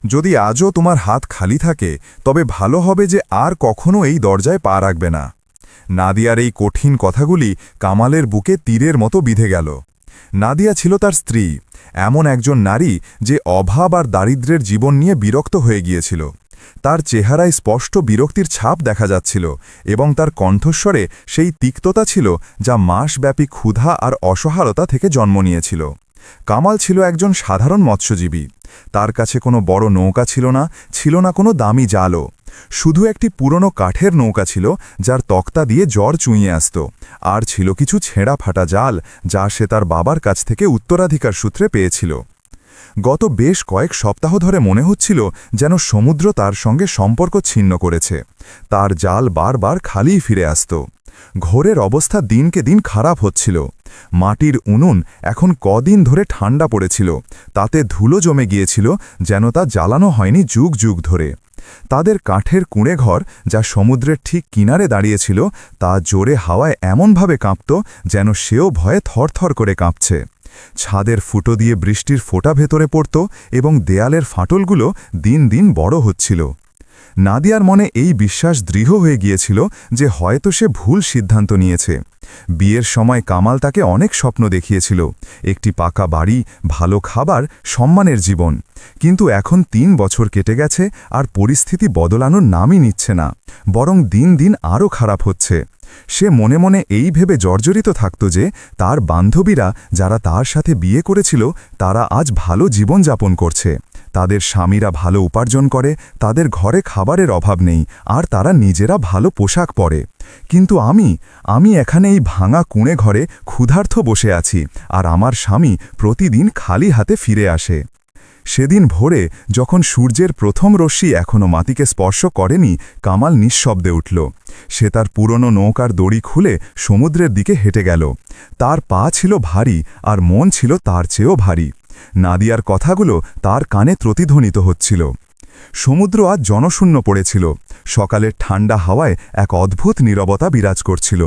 যদি আজও তোমার হাত খালি থাকে তবে ভালো হবে যে আর কখনো এই দরজায় পা রাখবে না। নাদিয়ার এই কঠিন কথাগুলি কামালের বুকে তীরের মতো বিঁধে গেল। নাদিয়া ছিল তার স্ত্রী, এমন একজন নারী যে অভাব আর দারিদ্র্যের জীবন নিয়ে বিরক্ত হয়ে গিয়েছিল। তার চেহারায় স্পষ্ট বিরক্তির ছাপ দেখা যাচ্ছিল এবং তার কণ্ঠস্বরে সেই তিক্ততা ছিল যা মাসব্যাপী ক্ষুধা আর অসহায়তা থেকে জন্ম নিয়েছিল। কামাল ছিল একজন সাধারণ মৎস্যজীবী। তার কাছে কোনো বড় নৌকা ছিল না কোনো দামি জালও। শুধু একটি পুরনো কাঠের নৌকা ছিল যার তক্তা দিয়ে জ্বর চুঁইয়ে আসত, আর ছিল কিছু ছেঁড়া ফাটা জাল যা সে তার বাবার কাছ থেকে উত্তরাধিকার সূত্রে পেয়েছিল। গত বেশ কয়েক সপ্তাহ ধরে মনে হচ্ছিল যেন সমুদ্র তার সঙ্গে সম্পর্ক ছিন্ন করেছে। তার জাল বারবার খালিই ফিরে আসত। ঘোরের অবস্থা দিনকে দিন খারাপ হচ্ছিল। মাটির উনুন এখন কদিন ধরে ঠান্ডা পড়েছিল, তাতে ধুলো জমে গিয়েছিল যেন তা জ্বালানো হয়নি যুগ যুগ ধরে। তাদের কাঠের কুঁড়েঘর, যা সমুদ্রের ঠিক কিনারে দাঁড়িয়েছিল, তা জোরে হাওয়ায় এমনভাবে কাঁপত যেন সেও ভয়ে থরথর করে কাঁপছে। ছাদের ফুটো দিয়ে বৃষ্টির ফোঁটা ভেতরে পড়ত এবং দেয়ালের ফাটলগুলো দিন দিন বড় হচ্ছিল। নাদিয়ার মনে এই বিশ্বাস দৃঢ় হয়ে গিয়েছিল যে হয়তো সে ভুল সিদ্ধান্ত নিয়েছে। বিয়ের সময় কামাল তাকে অনেক স্বপ্ন দেখিয়েছিল, একটি পাকা বাড়ি, ভালো খাবার, সম্মানের জীবন। কিন্তু এখন ৩ বছর কেটে গেছে আর পরিস্থিতি বদলানোর নামই নিচ্ছে না, বরং দিন দিন আরও খারাপ হচ্ছে। সে মনে মনে এই ভেবে জর্জরিত থাকত যে তার বান্ধবীরা যারা তার সাথে বিয়ে করেছিল তারা আজ ভালো জীবনযাপন করছে। তাদের স্বামীরা ভালো উপার্জন করে, তাদের ঘরে খাবারের অভাব নেই, আর তারা নিজেরা ভালো পোশাক পরে। কিন্তু আমি এখানে এই ভাঙা কুঁড়ে ঘরে ক্ষুধার্ত বসে আছি, আর আমার স্বামী প্রতিদিন খালি হাতে ফিরে আসে। সেদিন ভোরে যখন সূর্যের প্রথম রশ্মি এখনও মাটিকে স্পর্শ করেনি, কামাল নিঃশব্দে উঠল। সে তার পুরনো নৌকার দড়ি খুলে সমুদ্রের দিকে হেঁটে গেল। তার পা ছিল ভারী আর মন ছিল তার চেয়েও ভারী। নাদিয়ার কথাগুলো তার কানে প্রতিধ্বনিত হচ্ছিল। সমুদ্র আজ জনশূন্য পড়েছিল। সকালের ঠান্ডা হাওয়ায় এক অদ্ভুত নীরবতা বিরাজ করছিল।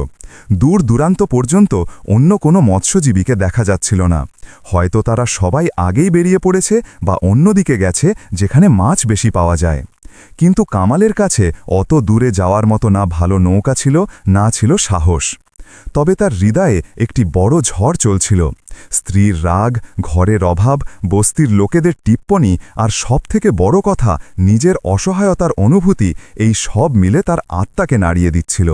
দূর দূরান্ত পর্যন্ত অন্য কোনো মৎস্যজীবীকে দেখা যাচ্ছিল না। হয়তো তারা সবাই আগেই বেরিয়ে পড়েছে বা অন্যদিকে গেছে যেখানে মাছ বেশি পাওয়া যায়। কিন্তু কামালের কাছে অত দূরে যাওয়ার মতো না ভালো নৌকা ছিল, না ছিল সাহস। তবে তার হৃদয়ে একটি বড় ঝড় চলছিল। স্ত্রীর রাগ, ঘরের অভাব, বস্তির লোকেদের টিপ্পনি, আর সবথেকে বড় কথা নিজের অসহায়তার অনুভূতি, এই সব মিলে তার আত্মাকে নাড়িয়ে দিচ্ছিল।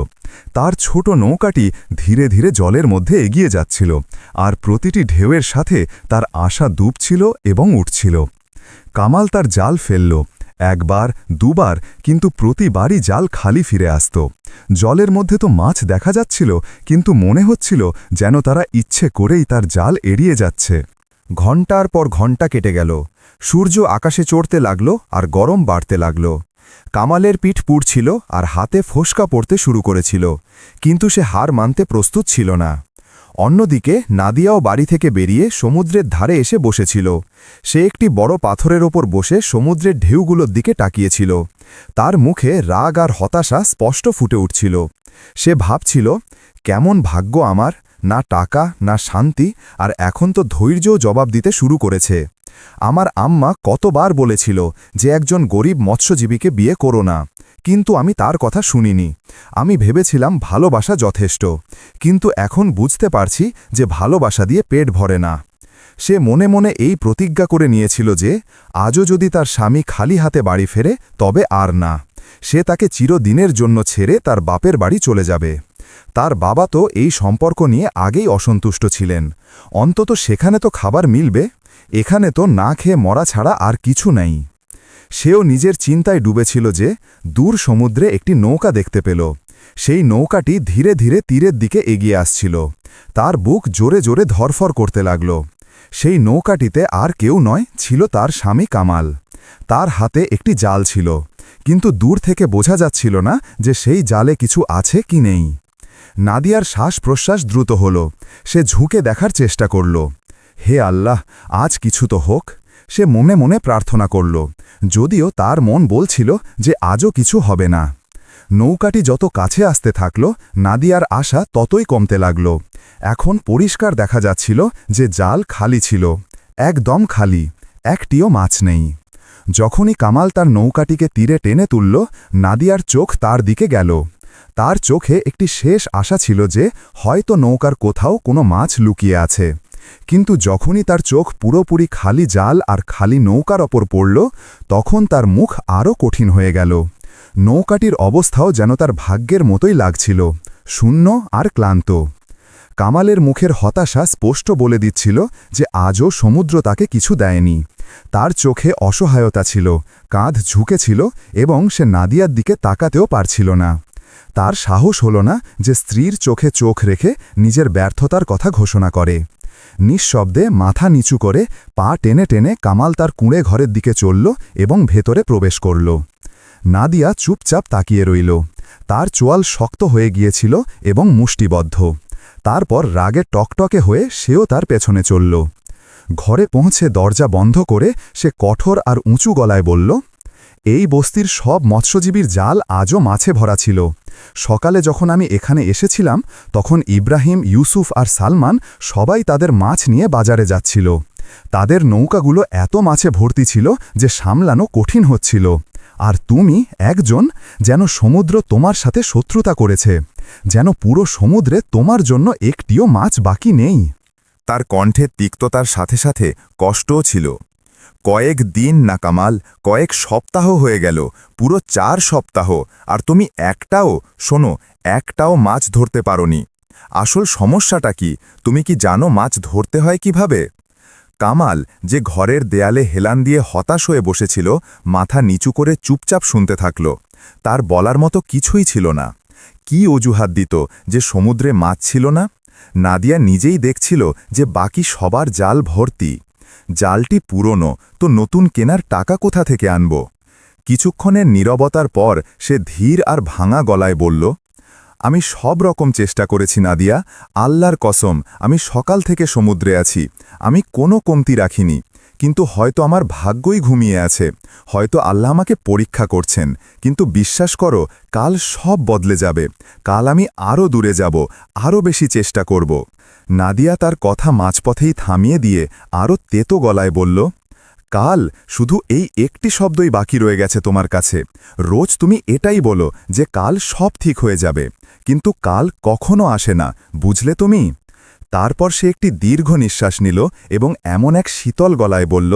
তার ছোট নৌকাটি ধীরে ধীরে জলের মধ্যে এগিয়ে যাচ্ছিল, আর প্রতিটি ঢেউয়ের সাথে তার আশা ডুবছিল এবং উঠছিল। কামাল তার জাল ফেলল, একবার দুবার, কিন্তু প্রতিবারই জাল খালি ফিরে আসত। জলের মধ্যে তো মাছ দেখা যাচ্ছিল, কিন্তু মনে হচ্ছিল যেন তারা ইচ্ছে করেই তার জাল এড়িয়ে যাচ্ছে। ঘণ্টার পর ঘণ্টা কেটে গেল। সূর্য আকাশে চড়তে লাগল আর গরম বাড়তে লাগল। কামালের পিঠ পুড়ছিল আর হাতে ফোসকা পড়তে শুরু করেছিল, কিন্তু সে হার মানতে প্রস্তুত ছিল না। অন্যদিকে নাদিয়াও বাড়ি থেকে বেরিয়ে সমুদ্রের ধারে এসে বসেছিল। সে একটি বড় পাথরের ওপর বসে সমুদ্রের ঢেউগুলোর দিকে তাকিয়েছিল। তার মুখে রাগ আর হতাশা স্পষ্ট ফুটে উঠছিল। সে ভাবছিল, কেমন ভাগ্য আমার, না টাকা না শান্তি, আর এখন তো ধৈর্যও জবাব দিতে শুরু করেছে। আমার আম্মা কতবার বলেছিল যে একজন গরিব মৎস্যজীবীকে বিয়ে করো না, কিন্তু আমি তার কথা শুনিনি। আমি ভেবেছিলাম ভালোবাসা যথেষ্ট, কিন্তু এখন বুঝতে পারছি যে ভালোবাসা দিয়ে পেট ভরে না। সে মনে মনে এই প্রতিজ্ঞা করে নিয়েছিল যে আজও যদি তার স্বামী খালি হাতে বাড়ি ফেরে তবে আর না। সে তাকে চিরদিনের জন্য ছেড়ে তার বাপের বাড়ি চলে যাবে। তার বাবা তো এই সম্পর্ক নিয়ে আগেই অসন্তুষ্ট ছিলেন। অন্তত সেখানে তো খাবার মিলবে, এখানে তো না খেয়ে মরা ছাড়া আর কিছু নেই। সেও নিজের চিন্তায় ডুবেছিল যে দূর সমুদ্রে একটি নৌকা দেখতে পেল। সেই নৌকাটি ধীরে ধীরে তীরের দিকে এগিয়ে আসছিল। তার বুক জোরে জোরে ধরফর করতে লাগল। সেই নৌকাটিতে আর কেউ নয়, ছিল তার স্বামী কামাল। তার হাতে একটি জাল ছিল, কিন্তু দূর থেকে বোঝা যাচ্ছিল না যে সেই জালে কিছু আছে কি নেই। নাদিয়ার শ্বাস প্রশ্বাস দ্রুত হল। সে ঝুঁকে দেখার চেষ্টা করল। হে আল্লাহ, আজ কিছু তো হোক। সে মনে মনে প্রার্থনা করল, যদিও তার মন বলছিল যে আজও কিছু হবে না। নৌকাটি যত কাছে আসতে থাকল, নাদিয়ার আশা ততই কমতে লাগল। এখন পরিষ্কার দেখা যাচ্ছিল যে জাল খালি ছিল, একদম খালি, একটিও মাছ নেই। যখনই কামাল তার নৌকাটিকে তীরে টেনে তুলল, নাদিয়ার চোখ তার দিকে গেল। তার চোখে একটি শেষ আশা ছিল যে হয়তো নৌকার কোথাও কোনো মাছ লুকিয়ে আছে। কিন্তু যখনই তার চোখ পুরোপুরি খালি জাল আর খালি নৌকার ওপর পড়ল, তখন তার মুখ আরও কঠিন হয়ে গেল। নৌকাটির অবস্থাও যেন তার ভাগ্যের মতোই লাগছিল, শূন্য আর ক্লান্ত। কামালের মুখের হতাশা স্পষ্ট বলে দিচ্ছিল যে আজও সমুদ্র তাকে কিছু দেয়নি। তার চোখে অসহায়তা ছিল, কাঁধ ঝুঁকেছিল এবং সে নাদিয়ার দিকে তাকাতেও পারছিল না। তার সাহস হল না যে স্ত্রীর চোখে চোখ রেখে নিজের ব্যর্থতার কথা ঘোষণা করে। নিঃশব্দে মাথা নিচু করে পা টেনে টেনে কামাল তার কুঁড়ে ঘরের দিকে চলল এবং ভেতরে প্রবেশ করল। নাদিয়া চুপচাপ তাকিয়ে রইল। তার চোয়াল শক্ত হয়ে গিয়েছিল এবং মুষ্টিবদ্ধ। তারপর রাগে টকটকে হয়ে সেও তার পেছনে চলল। ঘরে পৌঁছে দরজা বন্ধ করে সে কঠোর আর উঁচু গলায় বলল, এই বস্তির সব মৎস্যজীবীর জাল আজও মাছে ভরা ছিল। সকালে যখন আমি এখানে এসেছিলাম তখন ইব্রাহিম, ইউসুফ আর সালমান সবাই তাদের মাছ নিয়ে বাজারে যাচ্ছিল। তাদের নৌকাগুলো এত মাছে ভর্তি ছিল যে সামলানো কঠিন হচ্ছিল। আর তুমি একজন, যেন সমুদ্র তোমার সাথে শত্রুতা করেছে, যেন পুরো সমুদ্রে তোমার জন্য একটিও মাছ বাকি নেই। তার কণ্ঠে তিক্ততার সাথে সাথে কষ্টও ছিল। কয়েক দিন না কামাল, কয়েক সপ্তাহ হয়ে গেল, পুরো 4 সপ্তাহ, আর তুমি একটাও মাছ ধরতে পারোনি। আসল সমস্যাটা কি? তুমি কি জানো মাছ ধরতে হয় কিভাবে? কামাল, যে ঘরের দেয়ালে হেলান দিয়ে হতাশ হয়ে বসেছিল, মাথা নিচু করে চুপচাপ শুনতে থাকল। তার বলার মতো কিছুই ছিল না। কি অজুহাত দিত যে সমুদ্রে মাছ ছিল না? নাদিয়া নিজেই দেখছিল যে বাকি সবার জাল ভর্তি। জালটি পুরনো, তো নতুন কেনার টাকা কোথা থেকে আনব? কিছুক্ষণের নীরবতার পর সে ধীর আর ভাঙা গলায় বলল, আমি সব রকম চেষ্টা করেছি নাদিয়া, আল্লাহর কসম, আমি সকাল থেকে সমুদ্রে আছি, আমি কোনো কমতি রাখিনি। কিন্তু হয়তো আমার ভাগ্যই ঘুমিয়ে আছে, হয়তো আল্লাহ আমাকে পরীক্ষা করছেন। কিন্তু বিশ্বাস করো, কাল সব বদলে যাবে। কাল আমি আরও দূরে যাব, আরও বেশি চেষ্টা করব। নাদিয়া তার কথা মাঝপথেই থামিয়ে দিয়ে আরও তেতো গলায় বলল, কাল, শুধু এই একটি শব্দই বাকি রয়ে গেছে তোমার কাছে। রোজ তুমি এটাই বলো যে কাল সব ঠিক হয়ে যাবে, কিন্তু কাল কখনো আসে না, বুঝলে তুমি? তারপর সে একটি দীর্ঘ নিঃশ্বাস নিল এবং এমন এক শীতল গলায় বলল,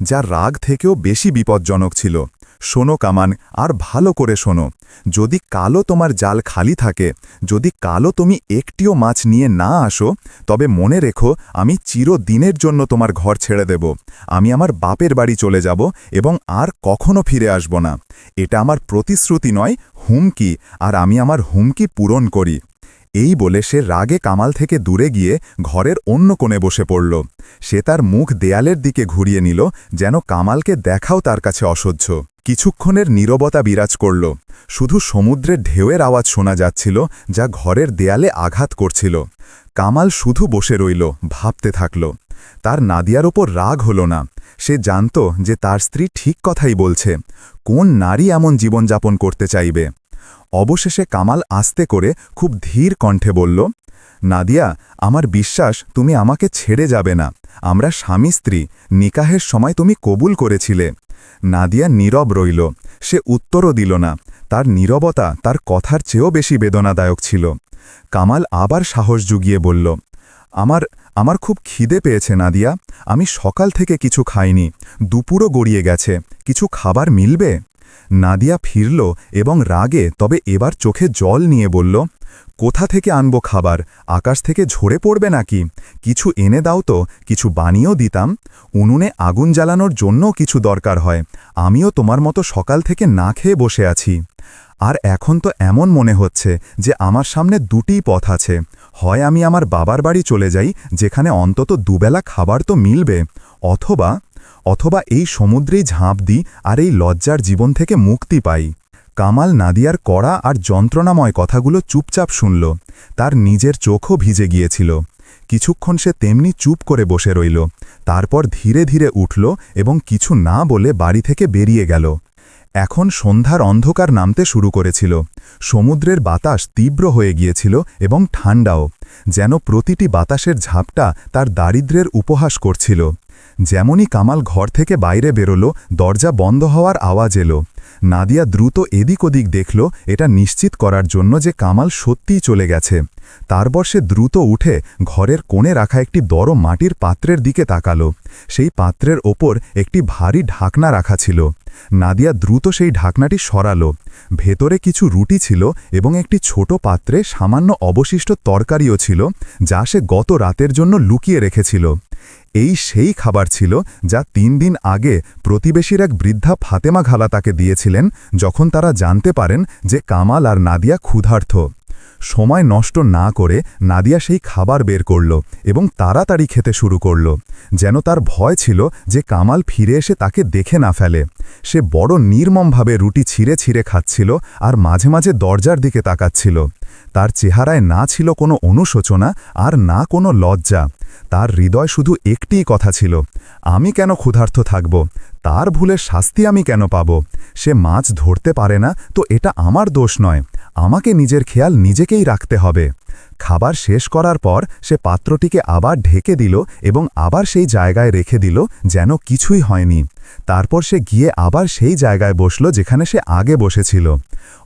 যা রাগ থেকেও বেশি বিপজ্জনক ছিল, শোনো কামান, আর ভালো করে শোনো। যদি কালও তোমার জাল খালি থাকে, যদি কালও তুমি একটিও মাছ নিয়ে না আসো, তবে মনে রেখো, আমি চিরদিনের জন্য তোমার ঘর ছেড়ে দেব। আমি আমার বাপের বাড়ি চলে যাব এবং আর কখনো ফিরে আসব না। এটা আমার প্রতিশ্রুতি নয়, হুমকি, আর আমি আমার হুমকি পূরণ করি। এই বলে সে রাগে কামাল থেকে দূরে গিয়ে ঘরের অন্য কোণে বসে পড়ল। সে তার মুখ দেয়ালের দিকে ঘুরিয়ে নিল, যেন কামালকে দেখাও তার কাছে অসহ্য। কিছুক্ষণের নীরবতা বিরাজ করল। শুধু সমুদ্রের ঢেউয়ের আওয়াজ শোনা যাচ্ছিল, যা ঘরের দেয়ালে আঘাত করছিল। কামাল শুধু বসে রইল, ভাবতে থাকল। তার নাদিয়ার ওপর রাগ হল না। সে জানত যে তার স্ত্রী ঠিক কথাই বলছে। কোন নারী এমন জীবনযাপন করতে চাইবে? অবশেষে কামাল আস্তে করে খুব ধীর কণ্ঠে বলল, নাদিয়া, আমার বিশ্বাস তুমি আমাকে ছেড়ে যাবে না। আমরা স্বামী স্ত্রী, নিকাহের সময় তুমি কবুল করেছিলে। নাদিয়া নীরব রইল। সে উত্তরও দিল না। তার নীরবতা তার কথার চেয়েও বেশি বেদনাদায়ক ছিল। কামাল আবার সাহস জুগিয়ে বলল, আমার খুব খিদে পেয়েছে নাদিয়া। আমি সকাল থেকে কিছু খাইনি, দুপুরও গড়িয়ে গেছে। কিছু খাবার মিলবে? নাদিয়া ফিরল এবং রাগে, তবে এবার চোখে জল নিয়ে বলল, কোথা থেকে আনব খাবার? আকাশ থেকে ঝরে পড়বে নাকি? কিছু এনে দাও তো, কিছু বানিয়েও দিতাম। উনুনে আগুন জ্বালানোর জন্যও কিছু দরকার হয়। আমিও তোমার মতো সকাল থেকে না খেয়ে বসে আছি। আর এখন তো এমন মনে হচ্ছে যে আমার সামনে দুটিই পথ আছে। হয় আমি আমার বাবার বাড়ি চলে যাই, যেখানে অন্তত দুবেলা খাবার তো মিলবে, অথবা এই সমুদ্রেই ঝাঁপ দিই আর এই লজ্জার জীবন থেকে মুক্তি পাই। কামাল নাদিয়ার কড়া আর যন্ত্রণাময় কথাগুলো চুপচাপ শুনল। তার নিজের চোখও ভিজে গিয়েছিল। কিছুক্ষণ সে তেমনি চুপ করে বসে রইল। তারপর ধীরে ধীরে উঠল এবং কিছু না বলে বাড়ি থেকে বেরিয়ে গেল। এখন সন্ধ্যার অন্ধকার নামতে শুরু করেছিল। সমুদ্রের বাতাস তীব্র হয়ে গিয়েছিল এবং ঠান্ডাও, যেন প্রতিটি বাতাসের ঝাপটা তার দারিদ্র্যের উপহাস করছিল। যেমনই কামাল ঘর থেকে বাইরে বেরোলো দরজা বন্ধ হওয়ার আওয়াজ এলো। নাদিয়া দ্রুত এদিক ওদিক দেখল, এটা নিশ্চিত করার জন্য যে কামাল সত্যিই চলে গেছে। তারপর সে দ্রুত উঠে ঘরের কোণে রাখা একটি বড় মাটির পাত্রের দিকে তাকালো। সেই পাত্রের ওপর একটি ভারী ঢাকনা রাখা ছিল। নাদিয়া দ্রুত সেই ঢাকনাটি সরালো। ভেতরে কিছু রুটি ছিল এবং একটি ছোট পাত্রে সামান্য অবশিষ্ট তরকারিও ছিল, যা সে গত রাতের জন্য লুকিয়ে রেখেছিল। এই সেই খাবার ছিল যা ৩ দিন আগে প্রতিবেশীর এক বৃদ্ধা ফাতেমা খালা তাকে দিয়েছিলেন, যখন তারা জানতে পারেন যে কামাল আর নাদিয়া ক্ষুধার্ত। সময় নষ্ট না করে নাদিয়া সেই খাবার বের করল এবং তাড়াতাড়ি খেতে শুরু করল, যেন তার ভয় ছিল যে কামাল ফিরে এসে তাকে দেখে না ফেলে। সে বড় নির্মমভাবে রুটি ছিঁড়ে ছিঁড়ে খাচ্ছিল আর মাঝে মাঝে দরজার দিকে তাকাচ্ছিল। তার চেহারায় না ছিল কোনো অনুশোচনা আর না কোনো লজ্জা। তার হৃদয় শুধু একটিই কথা ছিল, আমি কেন ক্ষুধার্ত থাকব? তার ভুলের শাস্তি আমি কেন পাব? সে মাছ ধরতে পারে না তো এটা আমার দোষ নয়, আমাকে নিজের খেয়াল নিজেকেই রাখতে হবে। খাবার শেষ করার পর সে পাত্রটিকে আবার ঢেকে দিল এবং আবার সেই জায়গায় রেখে দিল যেন কিছুই হয়নি। তারপর সে গিয়ে আবার সেই জায়গায় বসল যেখানে সে আগে বসেছিল।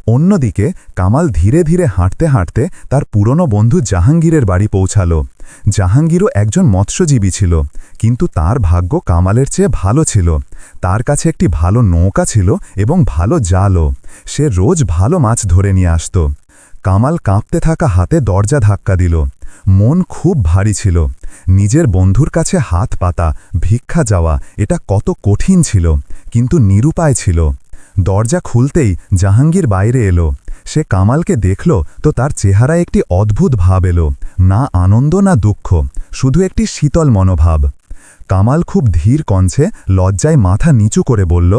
অন্যদিকে কামাল ধীরে ধীরে হাঁটতে হাঁটতে তার পুরনো বন্ধু জাহাঙ্গীরের বাড়ি পৌঁছাল। জাহাঙ্গীরও একজন মৎস্যজীবী ছিল, কিন্তু তার ভাগ্য কামালের চেয়ে ভালো ছিল। তার কাছে একটি ভালো নৌকা ছিল এবং ভালো জালও। সে রোজ ভালো মাছ ধরে নিয়ে আসত। কামাল কাঁপতে থাকা হাতে দরজা ধাক্কা দিল। মন খুব ভারী ছিল। নিজের বন্ধুর কাছে হাত পাতা, ভিক্ষা যাওয়া, এটা কত কঠিন ছিল, কিন্তু নিরুপায় ছিল। দরজা খুলতেই জাহাঙ্গীর বাইরে এলো। সে কামালকে দেখল তো তার চেহারায় একটি অদ্ভুত ভাব এলো, না আনন্দ না দুঃখ, শুধু একটি শীতল মনোভাব। কামাল খুব ধীর কণ্ঠে লজ্জায় মাথা নিচু করে বলল,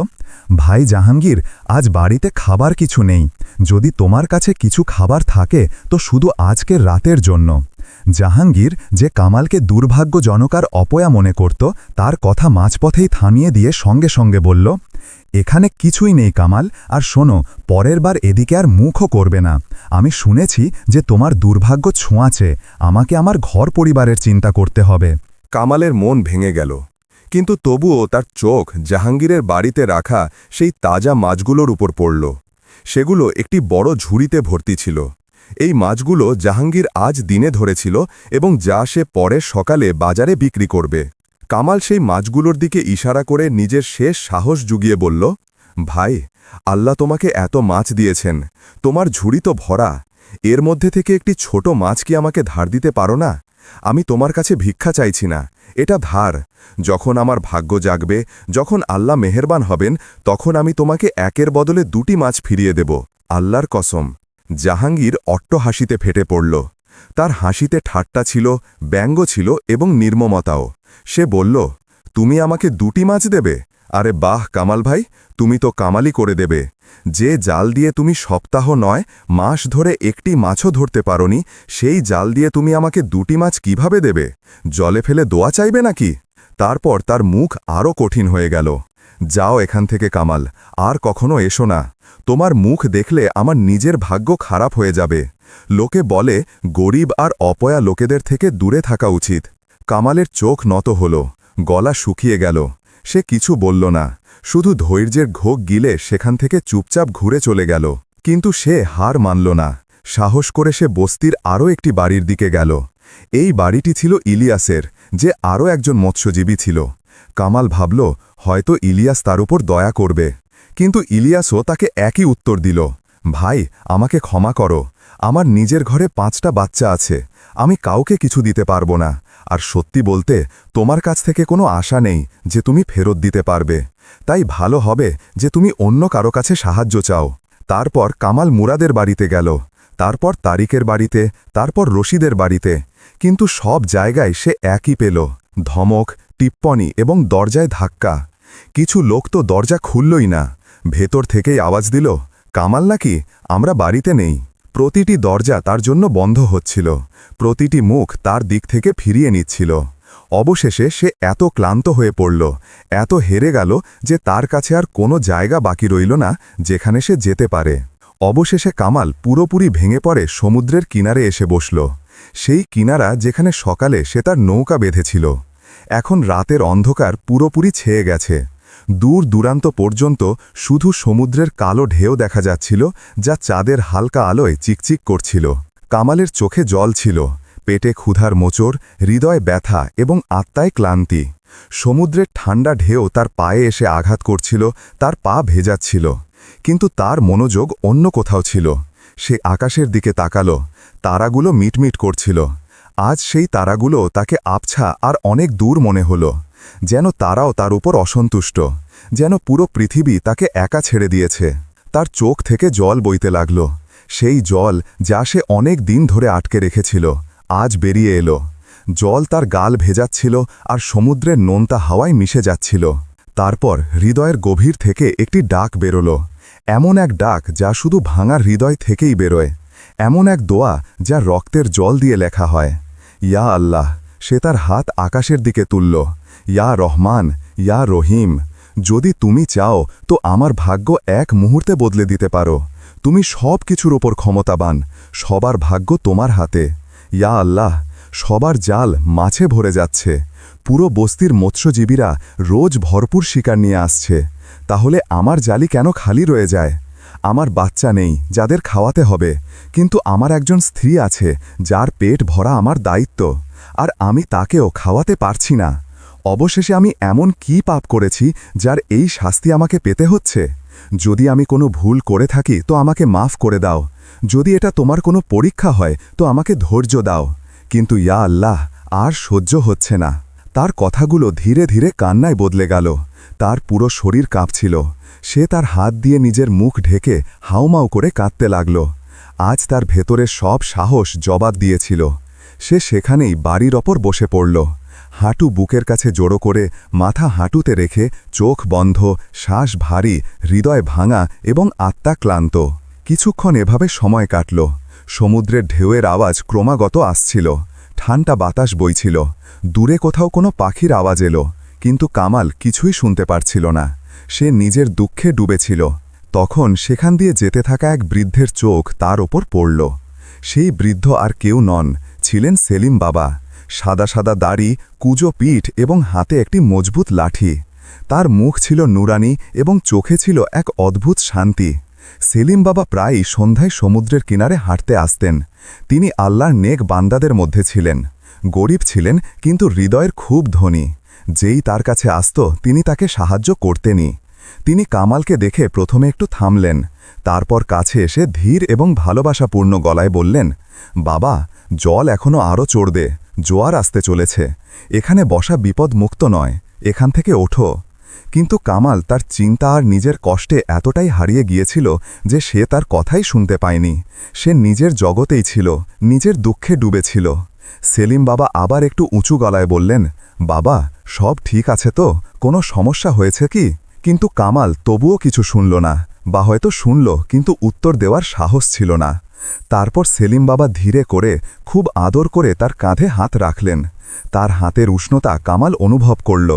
ভাই জাহাঙ্গীর, আজ বাড়িতে খাবার কিছু নেই। যদি তোমার কাছে কিছু খাবার থাকে তো শুধু আজকের রাতের জন্য। জাহাঙ্গীর, যে কামালকে দুর্ভাগ্যজনক আর অপয়া মনে করত, তার কথা মাঝপথেই থামিয়ে দিয়ে সঙ্গে সঙ্গে বলল, এখানে কিছুই নেই কামাল, আর শোনো, পরের বার এদিকে আর মুখও করবে না। আমি শুনেছি যে তোমার দুর্ভাগ্য ছোঁয়াচে, আমাকে আমার ঘর পরিবারের চিন্তা করতে হবে। কামালের মন ভেঙে গেল, কিন্তু তবুও তার চোখ জাহাঙ্গীরের বাড়িতে রাখা সেই তাজা মাছগুলোর উপর পড়ল। সেগুলো একটি বড় ঝুড়িতে ভর্তি ছিল। এই মাছগুলো জাহাঙ্গীর আজ দিনে ধরেছিল এবং যা সে পরের সকালে বাজারে বিক্রি করবে। কামাল সেই মাছগুলোর দিকে ইশারা করে নিজের শেষ সাহস জুগিয়ে বলল, ভাই, আল্লাহ তোমাকে এত মাছ দিয়েছেন, তোমার ঝুড়ি তো ভরা, এর মধ্যে থেকে একটি ছোট মাছ কি আমাকে ধার দিতে পারো না? আমি তোমার কাছে ভিক্ষা চাইছি না, এটা ধার। যখন আমার ভাগ্য জাগবে, যখন আল্লাহ মেহেরবান হবেন, তখন আমি তোমাকে একের বদলে 2টি মাছ ফিরিয়ে দেব, আল্লাহর কসম। জাহাঙ্গীর অট্ট হাসিতে ফেটে পড়ল। তার হাসিতে ঠাট্টা ছিল, ব্যঙ্গ ছিল এবং নির্মমতাও। সে বলল, তুমি আমাকে 2টি মাছ দেবে? আরে বাহ কামাল ভাই, তুমি তো কামালি করে দেবে। যে জাল দিয়ে তুমি সপ্তাহ নয় মাস ধরে একটি মাছও ধরতে পারোনি, সেই জাল দিয়ে তুমি আমাকে 2টি মাছ কিভাবে দেবে? জলে ফেলে দোয়া চাইবে নাকি? তারপর তার মুখ আরও কঠিন হয়ে গেল। যাও এখান থেকে কামাল, আর কখনো এসো না। তোমার মুখ দেখলে আমার নিজের ভাগ্য খারাপ হয়ে যাবে। লোকে বলে গরিব আর অপয়া লোকেদের থেকে দূরে থাকা উচিত। কামালের চোখ নত হল, গলা শুকিয়ে গেল। সে কিছু বলল না, শুধু ধৈর্যের ঘোগ গিলে সেখান থেকে চুপচাপ ঘুরে চলে গেল। কিন্তু সে হার মানল না। সাহস করে সে বস্তির আরও একটি বাড়ির দিকে গেল। এই বাড়িটি ছিল ইলিয়াসের, যে আরও একজন মৎস্যজীবী ছিল। কামাল ভাবল, হয়তো ইলিয়াস তার উপর দয়া করবে। কিন্তু ইলিয়াসও তাকে একই উত্তর দিল, ভাই, আমাকে ক্ষমা করো, আমার নিজের ঘরে 5টা বাচ্চা আছে, আমি কাউকে কিছু দিতে পারবো না। আর সত্যি বলতে, তোমার কাছ থেকে কোনো আশা নেই যে তুমি ফেরত দিতে পারবে। তাই ভালো হবে যে তুমি অন্য কারো কাছে সাহায্য চাও। তারপর কামাল মুরাদের বাড়িতে গেল, তারপর তারিকের বাড়িতে, তারপর রশিদের বাড়িতে। কিন্তু সব জায়গায় সে একই পেল, ধমক, টিপ্পনি এবং দরজায় ধাক্কা। কিছু লোক তো দরজা খুললই না, ভেতর থেকেই আওয়াজ দিল, কামাল নাকি? আমরা বাড়িতে নেই। প্রতিটি দরজা তার জন্য বন্ধ হচ্ছিল, প্রতিটি মুখ তার দিক থেকে ফিরিয়ে নিচ্ছিল। অবশেষে সে এত ক্লান্ত হয়ে পড়ল, এত হেরে গেল যে তার কাছে আর কোনো জায়গা বাকি রইল না যেখানে সে যেতে পারে। অবশেষে কামাল পুরোপুরি ভেঙে পড়ে সমুদ্রের কিনারে এসে বসল, সেই কিনারা যেখানে সকালে সে তার নৌকা বেঁধেছিল। এখন রাতের অন্ধকার পুরোপুরি ছেয়ে গেছে। দূর দূরান্ত পর্যন্ত শুধু সমুদ্রের কালো ঢেউ দেখা যাচ্ছিল, যা চাঁদের হালকা আলোয় চিকচিক করছিল। কামালের চোখে জল ছিল, পেটে ক্ষুধার মোচড়, হৃদয় ব্যথা এবং আত্মায় ক্লান্তি। সমুদ্রের ঠান্ডা ঢেউ তার পায়ে এসে আঘাত করছিল, তার পা ভেজাচ্ছিল। কিন্তু তার মনোযোগ অন্য কোথাও ছিল। সে আকাশের দিকে তাকালো, তারাগুলো মিটমিট করছিল। আজ সেই তারাগুলো তাকে আবছা আর অনেক দূর মনে হলো, যেন তারাও তার উপর অসন্তুষ্ট, যেন পুরো পৃথিবী তাকে একা ছেড়ে দিয়েছে। তার চোখ থেকে জল বইতে লাগল, সেই জল যা সে অনেক দিন ধরে আটকে রেখেছিল, আজ বেরিয়ে এলো। জল তার গাল ভেজাচ্ছিল আর সমুদ্রের নোনতা হাওয়ায় মিশে যাচ্ছিল। তারপর হৃদয়ের গভীর থেকে একটি ডাক বেরোলো, এমন এক ডাক যা শুধু ভাঙা হৃদয় থেকেই বেরোয়, এমন এক দোয়া যা রক্তের জল দিয়ে লেখা হয়। ইয়া আল্লাহ! সে তার হাত আকাশের দিকে তুলল। ইয়া রহমান, ইয়া রহিম, যদি তুমি চাও তো আমার ভাগ্য এক মুহূর্তে বদলে দিতে পারো। তুমি সব কিছুর ওপর ক্ষমতাবান, সবার ভাগ্য তোমার হাতে। ইয়া আল্লাহ! সবার জাল মাছে ভরে যাচ্ছে, পুরো বস্তির মৎস্যজীবীরা রোজ ভরপুর শিকার নিয়ে আসছে। তাহলে আমার জালি কেন খালি রয়ে যায়? আমার বাচ্চা নেই যাদের খাওয়াতে হবে, কিন্তু আমার একজন স্ত্রী আছে যার পেট ভরা আমার দায়িত্ব, আর আমি তাকেও খাওয়াতে পারছি না। অবশেষে আমি এমন কি পাপ করেছি যার এই শাস্তি আমাকে পেতে হচ্ছে? যদি আমি কোনো ভুল করে থাকি তো আমাকে মাফ করে দাও। যদি এটা তোমার কোনো পরীক্ষা হয় তো আমাকে ধৈর্য দাও। কিন্তু ইয়া আল্লাহ, আর সহ্য হচ্ছে না। তার কথাগুলো ধীরে ধীরে কান্নায় বদলে গেল। তার পুরো শরীর কাঁপছিল। সে তার হাত দিয়ে নিজের মুখ ঢেকে হাউমাউ করে কাঁদতে লাগল। আজ তার ভেতরে সব সাহস জবাব দিয়েছিল। সে সেখানেই বাড়ির ওপর বসে পড়ল, হাঁটু বুকের কাছে জড়ো করে, মাথা হাঁটুতে রেখে, চোখ বন্ধ, শ্বাস ভারী, হৃদয় ভাঙা এবং আত্মা ক্লান্ত। কিছুক্ষণ এভাবে সময় কাটল। সমুদ্রের ঢেউয়ের আওয়াজ ক্রমাগত আসছিল, ঠান্ডা বাতাস বইছিল, দূরে কোথাও কোনো পাখির আওয়াজ এলো, কিন্তু কামাল কিছুই শুনতে পারছিল না। সে নিজের দুঃখে ডুবেছিল। তখন সেখান দিয়ে যেতে থাকা এক বৃদ্ধের চোখ তার ওপর পড়ল। সেই বৃদ্ধ আর কেউ নন, ছিলেন সেলিম বাবা। সাদা সাদা দাড়ি, কুঁজো পিঠ এবং হাতে একটি মজবুত লাঠি। তার মুখ ছিল নুরানি এবং চোখে ছিল এক অদ্ভুত শান্তি। সেলিম বাবা প্রায়ই সন্ধ্যায় সমুদ্রের কিনারে হাঁটতে আসতেন। তিনি আল্লাহর নেক বান্দাদের মধ্যে ছিলেন। গরিব ছিলেন কিন্তু হৃদয়ের খুব ধনী। যেই তার কাছে আসত তিনি তাকে সাহায্য করতেনই। তিনি কামালকে দেখে প্রথমে একটু থামলেন, তারপর কাছে এসে ধীর এবং ভালোবাসাপূর্ণ গলায় বললেন, বাবা, জল এখনও আরও চড়বে, জোয়ার আসতে চলেছে। এখানে বসা বিপদমুক্ত নয়, এখান থেকে ওঠো। কিন্তু কামাল তার চিন্তা আর নিজের কষ্টে এতটাই হারিয়ে গিয়েছিল যে সে তার কথাই শুনতে পায়নি। সে নিজের জগতেই ছিল, নিজের দুঃখে ডুবেছিল। সেলিম বাবা আবার একটু উঁচু গলায় বললেন, বাবা, সব ঠিক আছে তো? কোনো সমস্যা হয়েছে কি? কিন্তু কামাল তবুও কিছু শুনল না, বা হয়তো শুনল কিন্তু উত্তর দেওয়ার সাহস ছিল না। তারপর সেলিম বাবা ধীরে করে, খুব আদর করে তার কাঁধে হাত রাখলেন। তার হাতের উষ্ণতা কামাল অনুভব করল।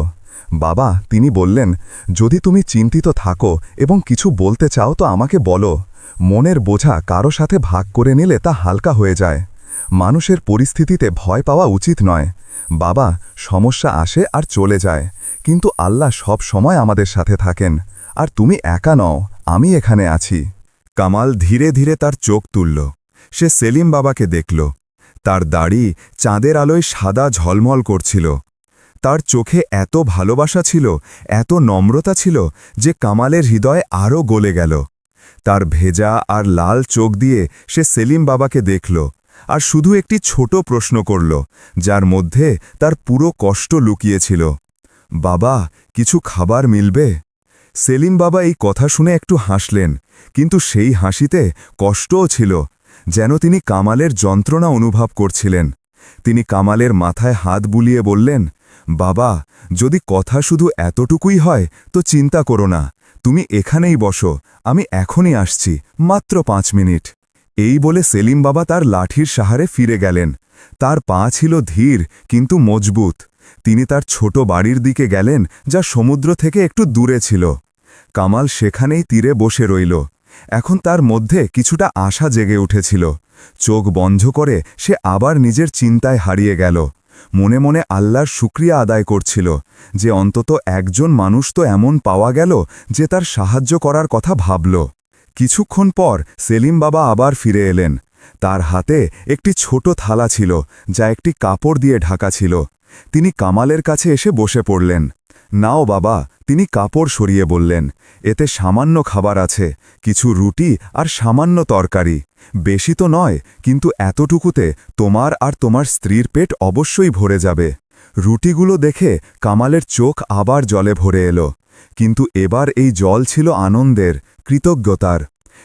বাবা, তিনি বললেন, যদি তুমি চিন্তিত থাকো এবং কিছু বলতে চাও তো আমাকে বলো। মনের বোঝা কারো সাথে ভাগ করে নিলে তা হালকা হয়ে যায়। মানুষের পরিস্থিতিতে ভয় পাওয়া উচিত নয়। বাবা, সমস্যা আসে আর চলে যায়, কিন্তু আল্লাহ সব সময় আমাদের সাথে থাকেন। আর তুমি একা নও, আমি এখানে আছি। কামাল ধীরে ধীরে তার চোখ তুলল। সে সেলিম বাবাকে দেখল। তার দাড়ি চাঁদের আলোয় সাদা ঝলমল করছিল। তার চোখে এত ভালোবাসা ছিল, এত নম্রতা ছিল যে কামালের হৃদয় আরও গলে গেল। তার ভেজা আর লাল চোখ দিয়ে সে সেলিম বাবাকে দেখল, আর শুধু একটি ছোট প্রশ্ন করল, যার মধ্যে তার পুরো কষ্ট লুকিয়েছিল। বাবা, কিছু খাবার মিলবে? সেলিম বাবা এই কথা শুনে একটু হাসলেন, কিন্তু সেই হাসিতে কষ্টও ছিল, যেন তিনি কামালের যন্ত্রণা অনুভব করছিলেন। তিনি কামালের মাথায় হাত বুলিয়ে বললেন, বাবা, যদি কথা শুধু এতটুকুই হয় তো চিন্তা করো না, তুমি এখানেই বসো, আমি এখনই আসছি, মাত্র 5 মিনিট। এই বলে সেলিম বাবা তার লাঠির সাহারে ফিরে গেলেন। তার পা ছিল ধীর কিন্তু মজবুত। তিনি তার ছোট বাড়ির দিকে গেলেন, যা সমুদ্র থেকে একটু দূরে ছিল। কামাল সেখানেই তীরে বসে রইল। এখন তার মধ্যে কিছুটা আশা জেগে উঠেছিল। চোখ বন্ধ করে সে আবার নিজের চিন্তায় হারিয়ে গেল। মনে মনে আল্লাহর শুকরিয়া আদায় করছিল যে অন্তত একজন মানুষ তো এমন পাওয়া গেল যে তার সাহায্য করার কথা ভাবল। কিছুক্ষণ পর সেলিম বাবা আবার ফিরে এলেন। তার হাতে একটি ছোট থালা ছিল যা একটি কাপড় দিয়ে ঢাকা ছিল। তিনি কামালের কাছে এসে বসে পড়লেন। নাও বাবা, তিনি কাপড় সরিয়ে বললেন, এতে সামান্য খাবার আছে, কিছু রুটি আর সামান্য তরকারি। বেশি তো নয়, কিন্তু এতটুকুতে তোমার আর তোমার স্ত্রীর পেট অবশ্যই ভরে যাবে। রুটিগুলো দেখে কামালের চোখ আবার জলে ভরে এলো, কিন্তু এবার এই জল ছিল আনন্দের, কৃতজ্ঞতার।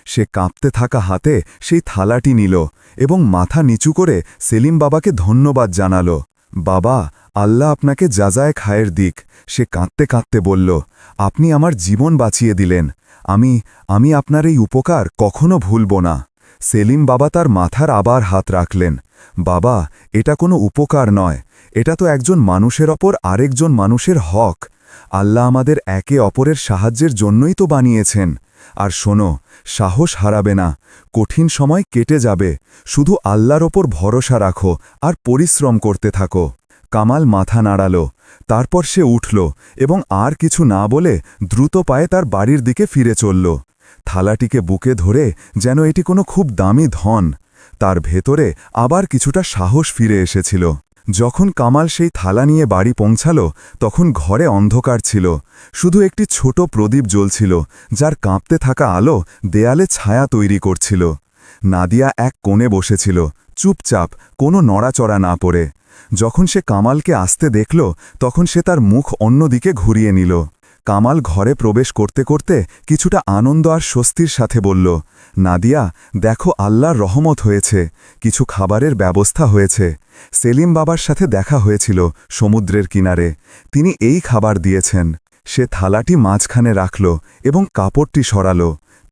সে কাঁপতে থাকা হাতে সেই থালাটি নিল এবং মাথা নিচু করে সেলিম বাবাকে ধন্যবাদ জানালো। বাবা, আল্লাহ আপনাকে যাজায় খায়ের দিক। সে কাঁদতে কাঁদতে বলল, আপনি আমার জীবন বাঁচিয়ে দিলেন। আমি আপনার এই উপকার কখনো ভুলব না। সেলিম বাবা তার মাথার আবার হাত রাখলেন। বাবা, এটা কোনো উপকার নয়, এটা তো একজন মানুষের ওপর আরেকজন মানুষের হক। আল্লাহ আমাদের একে অপরের সাহায্যের জন্যই তো বানিয়েছেন। আর শোনো, সাহস হারাবে না, কঠিন সময় কেটে যাবে, শুধু আল্লাহর ওপর ভরসা রাখো আর পরিশ্রম করতে থাকো। কামাল মাথা নাড়াল, তারপর সে উঠল এবং আর কিছু না বলে দ্রুত পায়ে তার বাড়ির দিকে ফিরে চলল। থালাটিকে বুকে ধরে যেন এটি কোনো খুব দামি ধন। তার ভেতরে আবার কিছুটা সাহস ফিরে এসেছিল। যখন কামাল সেই থালা নিয়ে বাড়ি পৌঁছাল, তখন ঘরে অন্ধকার ছিল, শুধু একটি ছোট প্রদীপ জ্বলছিল, যার কাঁপতে থাকা আলো দেয়ালে ছায়া তৈরি করছিল। নাদিয়া এক কোণে বসেছিল, চুপচাপ, কোনো নড়াচড়া না পড়ে। যখন সে কামালকে আসতে দেখল, তখন সে তার মুখ অন্যদিকে ঘুরিয়ে নিল। কামাল ঘরে প্রবেশ করতে করতে কিছুটা আনন্দ আর স্বস্তির সাথে বলল, নাদিয়া, দেখো, আল্লাহর রহমত হয়েছে, কিছু খাবারের ব্যবস্থা হয়েছে। সেলিম বাবার সাথে দেখা হয়েছিল সমুদ্রের কিনারে, তিনি এই খাবার দিয়েছেন। সে থালাটি মাঝখানে রাখল এবং কাপড়টি সরাল।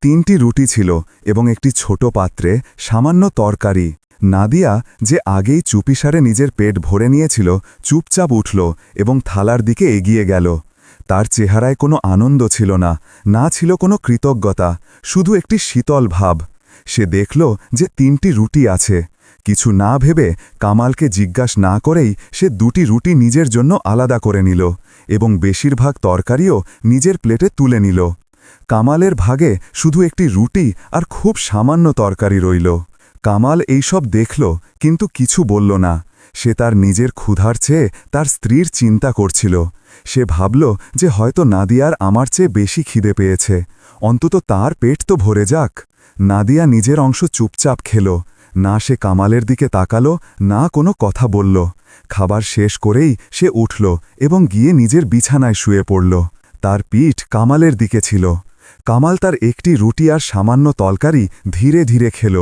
3টি রুটি ছিল এবং একটি ছোট পাত্রে সামান্য তরকারি। নাদিয়া, যে আগেই চুপিসারে নিজের পেট ভরে নিয়েছিল, চুপচাপ উঠল এবং থালার দিকে এগিয়ে গেল। তার চেহারায় কোনো আনন্দ ছিল না, না ছিল কোনো কৃতজ্ঞতা, শুধু একটি শীতল ভাব। সে দেখল যে 3টি রুটি আছে। কিছু না ভেবে, কামালকে জিজ্ঞাসা না করেই সে 2টি রুটি নিজের জন্য আলাদা করে নিল এবং বেশিরভাগ তরকারিও নিজের প্লেটে তুলে নিল। কামালের ভাগে শুধু একটি রুটি আর খুব সামান্য তরকারি রইল। কামাল এইসব দেখল, কিন্তু কিছু বলল না। সে তার নিজের ক্ষুধার চেয়ে তার স্ত্রীর চিন্তা করছিল। সে ভাবল যে হয়তো নাদিয়ার আমার চেয়ে বেশি খিদে পেয়েছে, অন্তত তার পেট তো ভরে যাক। নাদিয়া নিজের অংশ চুপচাপ খেল, না সে কামালের দিকে তাকালো, না কোনো কথা বলল। খাবার শেষ করেই সে উঠল এবং গিয়ে নিজের বিছানায় শুয়ে পড়ল। তার পিঠ কামালের দিকে ছিল। কামাল তার একটি রুটি আর সামান্য তরকারি ধীরে ধীরে খেল।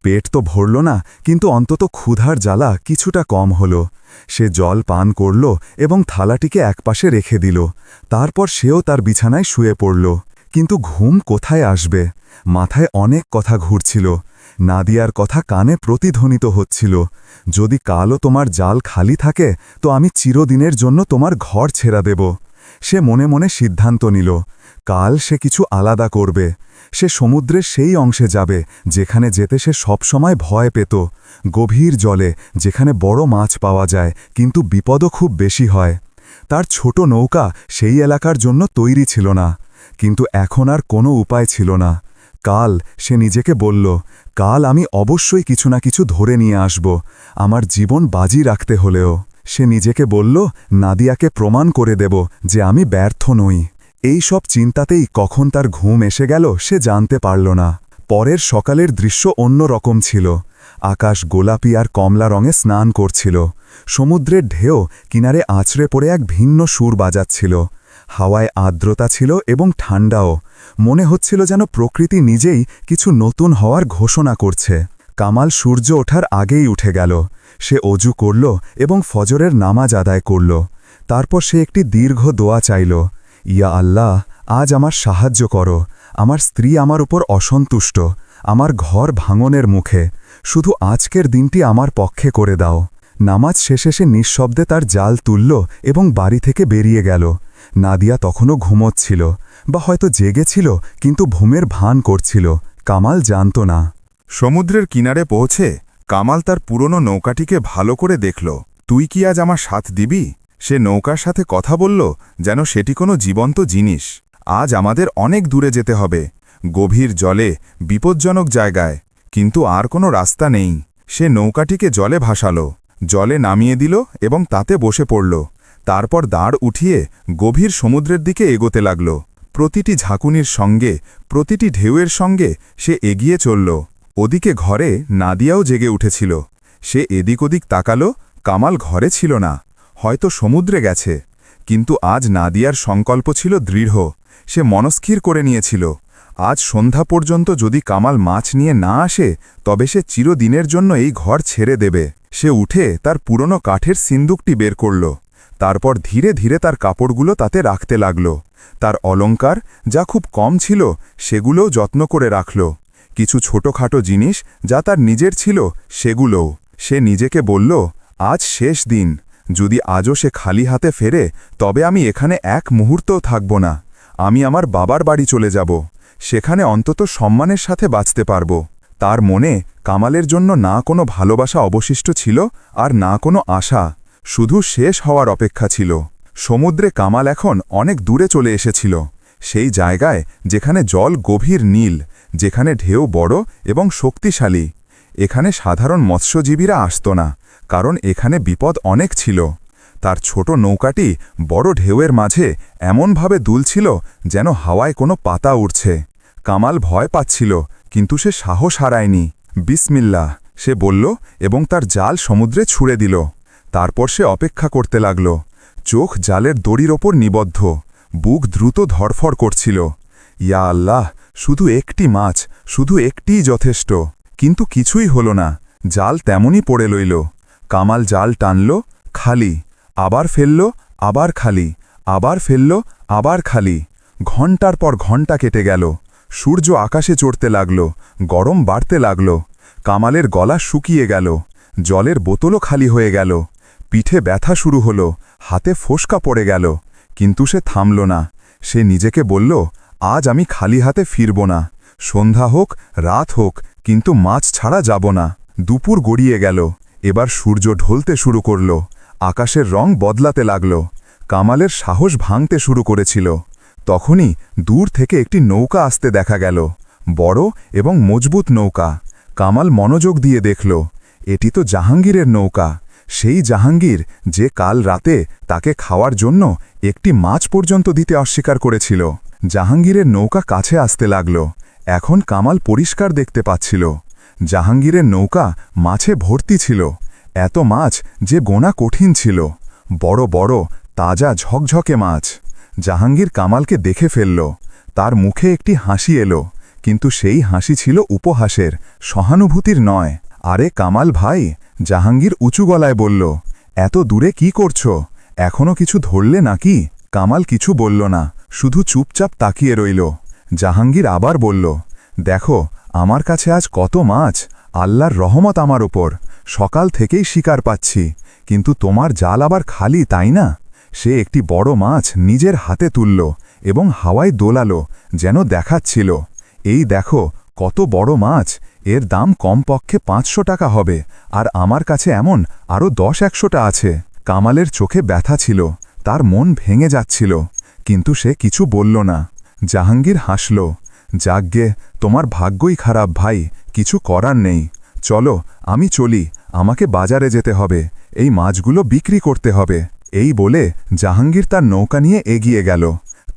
পেট তো ভরল না, কিন্তু অন্তত ক্ষুধার জ্বালা কিছুটা কম হল। সে জল পান করল এবং থালাটিকে একপাশে রেখে দিল। তারপর সেও তার বিছানায় শুয়ে পড়ল। কিন্তু ঘুম কোথায় আসবে? মাথায় অনেক কথা ঘুরছিল। নাদিয়ার কথা কানে প্রতিধ্বনিত হচ্ছিল, যদি কালও তোমার জাল খালি থাকে, তো আমি চিরদিনের জন্য তোমার ঘর ছেড়ে দেব। সে মনে মনে সিদ্ধান্ত নিল, কাল সে কিছু আলাদা করবে। সে সমুদ্রের সেই অংশে যাবে যেখানে যেতে সে সবসময় ভয় পেত, গভীর জলে, যেখানে বড় মাছ পাওয়া যায় কিন্তু বিপদও খুব বেশি হয়। তার ছোট নৌকা সেই এলাকার জন্য তৈরি ছিল না, কিন্তু এখন আর কোনো উপায় ছিল না। কাল, সে নিজেকে বলল, কাল আমি অবশ্যই কিছু না কিছু ধরে নিয়ে আসব, আমার জীবন বাজি রাখতে হলেও। সে নিজেকে বলল, নাদিয়াকে প্রমাণ করে দেব যে আমি ব্যর্থ নই। এই সব চিন্তাতেই কখন তার ঘুম এসে গেল সে জানতে পারল না। পরের সকালের দৃশ্য অন্য রকম ছিল। আকাশ গোলাপি আর কমলা রঙে স্নান করছিল। সমুদ্রের ঢেউ কিনারে আছড়ে পড়ে এক ভিন্ন সুর বাজাচ্ছিল। হাওয়ায় আর্দ্রতা ছিল এবং ঠান্ডাও। মনে হচ্ছিল যেন প্রকৃতি নিজেই কিছু নতুন হওয়ার ঘোষণা করছে। কামাল সূর্য ওঠার আগেই উঠে গেল। সে অজু করল এবং ফজরের নামাজ আদায় করল। তারপর সে একটি দীর্ঘ দোয়া চাইল, ইয়া আল্লাহ, আজ আমার সাহায্য করো। আমার স্ত্রী আমার উপর অসন্তুষ্ট, আমার ঘর ভাঙনের মুখে, শুধু আজকের দিনটি আমার পক্ষে করে দাও। নামাজ শেষে সে নিঃশব্দে তার জাল তুলল এবং বাড়ি থেকে বেরিয়ে গেল। নাদিয়া তখনও ঘুমোচ্ছিল, বা হয়তো জেগেছিল কিন্তু ঘুমের ভান করছিল, কামাল জানত না। সমুদ্রের কিনারে পৌঁছে কামাল তার পুরনো নৌকাটিকে ভালো করে দেখল। তুই কি আজ আমার সাথ দিবি? সে নৌকার সাথে কথা বলল যেন সেটি কোনো জীবন্ত জিনিস। আজ আমাদের অনেক দূরে যেতে হবে, গভীর জলে, বিপজ্জনক জায়গায়, কিন্তু আর কোনো রাস্তা নেই। সে নৌকাটিকে জলে ভাসালো, জলে নামিয়ে দিল এবং তাতে বসে পড়ল। তারপর দাঁড় উঠিয়ে গভীর সমুদ্রের দিকে এগোতে লাগল। প্রতিটি ঝাঁকুনির সঙ্গে, প্রতিটি ঢেউয়ের সঙ্গে সে এগিয়ে চলল। ওদিকে ঘরে নাদিয়াও জেগে উঠেছিল। সে এদিক ওদিক তাকালো, কামাল ঘরে ছিল না, হয়তো সমুদ্রে গেছে। কিন্তু আজ নাদিয়ার সংকল্প ছিল দৃঢ়। সে মনস্থির করে নিয়েছিল, আজ সন্ধ্যা পর্যন্ত যদি কামাল মাছ নিয়ে না আসে তবে সে চিরদিনের জন্য এই ঘর ছেড়ে দেবে। সে উঠে তার পুরনো কাঠের সিন্দুকটি বের করল। তারপর ধীরে ধীরে তার কাপড়গুলো তাতে রাখতে লাগল। তার অলংকার, যা খুব কম ছিল, সেগুলোও যত্ন করে রাখল। কিছু ছোটখাটো জিনিস যা তার নিজের ছিল, সেগুলোও। সে নিজেকে বলল, আজ শেষ দিন। যদি আজও সে খালি হাতে ফেরে তবে আমি এখানে এক মুহূর্তও থাকব না। আমি আমার বাবার বাড়ি চলে যাব, সেখানে অন্তত সম্মানের সাথে বাঁচতে পারব। তার মনে কামালের জন্য না কোনো ভালোবাসা অবশিষ্ট ছিল, আর না কোনো আশা, শুধু শেষ হওয়ার অপেক্ষা ছিল। সমুদ্রে কামাল এখন অনেক দূরে চলে এসেছিল, সেই জায়গায় যেখানে জল গভীর নীল, যেখানে ঢেউ বড় এবং শক্তিশালী। এখানে সাধারণ মৎস্যজীবীরা আসত না, কারণ এখানে বিপদ অনেক ছিল। তার ছোট নৌকাটি বড় ঢেউয়ের মাঝে এমনভাবে দুলছিল যেন হাওয়ায় কোনো পাতা উড়ছে। কামাল ভয় পাচ্ছিল, কিন্তু সে সাহস হারায়নি। বিসমিল্লাহ, সে বলল এবং তার জাল সমুদ্রে ছুঁড়ে দিল। তারপর সে অপেক্ষা করতে লাগল। চোখ জালের দড়ির ওপর নিবদ্ধ, বুক দ্রুত ধড়ফড় করছিল। ইয়া আল্লাহ, শুধু একটি মাছ, শুধু একটিই যথেষ্ট। কিন্তু কিছুই হল না, জাল তেমনই পড়ে লইল। কামাল জাল টানল, খালি, আবার ফেলল, আবার খালি, আবার ফেলল, আবার খালি। ঘণ্টার পর ঘণ্টা কেটে গেল। সূর্য আকাশে চড়তে লাগল, গরম বাড়তে লাগল। কামালের গলা শুকিয়ে গেল, জলের বোতলও খালি হয়ে গেল। পিঠে ব্যথা শুরু হল, হাতে ফোসকা পড়ে গেল। কিন্তু সে থামল না। সে নিজেকে বলল, আজ আমি খালি হাতে ফিরব না। সন্ধ্যা হোক, রাত হোক, কিন্তু মাছ ছাড়া যাব না। দুপুর গড়িয়ে গেল, এবার সূর্য ঢলতে শুরু করল। আকাশের রং বদলাতে লাগল। কামালের সাহস ভাঙতে শুরু করেছিল। তখনই দূর থেকে একটি নৌকা আসতে দেখা গেল, বড় এবং মজবুত নৌকা। কামাল মনোযোগ দিয়ে দেখল, এটি তো জাহাঙ্গীরের নৌকা, সেই জাহাঙ্গীর যে কাল রাতে তাকে খাওয়ার জন্য একটি মাছ পর্যন্ত দিতে অস্বীকার করেছিল। জাহাঙ্গীরের নৌকা কাছে আসতে লাগল। এখন কামাল পরিষ্কার দেখতে পাচ্ছিল, জাহাঙ্গীরের নৌকা মাছে ভর্তি ছিল। এত মাছ যে গোনা কঠিন ছিল, বড় বড় তাজা ঝকঝকে মাছ। জাহাঙ্গীর কামালকে দেখে ফেলল। তার মুখে একটি হাসি এলো, কিন্তু সেই হাসি ছিল উপহাসের, সহানুভূতির নয়। আরে কামাল ভাই, জাহাঙ্গীর উঁচু গলায় বলল, এত দূরে কি করছ? এখনো কিছু ধরলে নাকি? কামাল কিছু বলল না, শুধু চুপচাপ তাকিয়ে রইল। জাহাঙ্গীর আবার বলল, দেখো, আমার কাছে আজ কত মাছ, আল্লাহর রহমত আমার ওপর। সকাল থেকেই শিকার পাচ্ছি, কিন্তু তোমার জাল আবার খালি, তাই না? সে একটি বড় মাছ নিজের হাতে তুলল এবং হাওয়ায় দোলালো, যেন দেখাচ্ছিল, এই দেখো কত বড় মাছ, এর দাম কমপক্ষে 500 টাকা হবে, আর আমার কাছে এমন আরও 10-100টা আছে। কামালের চোখে ব্যথা ছিল, তার মন ভেঙে যাচ্ছিল, কিন্তু সে কিছু বলল না। জাহাঙ্গীর হাসল, যাগ্গে, তোমার ভাগ্যই খারাপ ভাই, কিছু করার নেই। চলো, আমি চলি, আমাকে বাজারে যেতে হবে, এই মাছগুলো বিক্রি করতে হবে। এই বলে জাহাঙ্গীর তার নৌকা নিয়ে এগিয়ে গেল।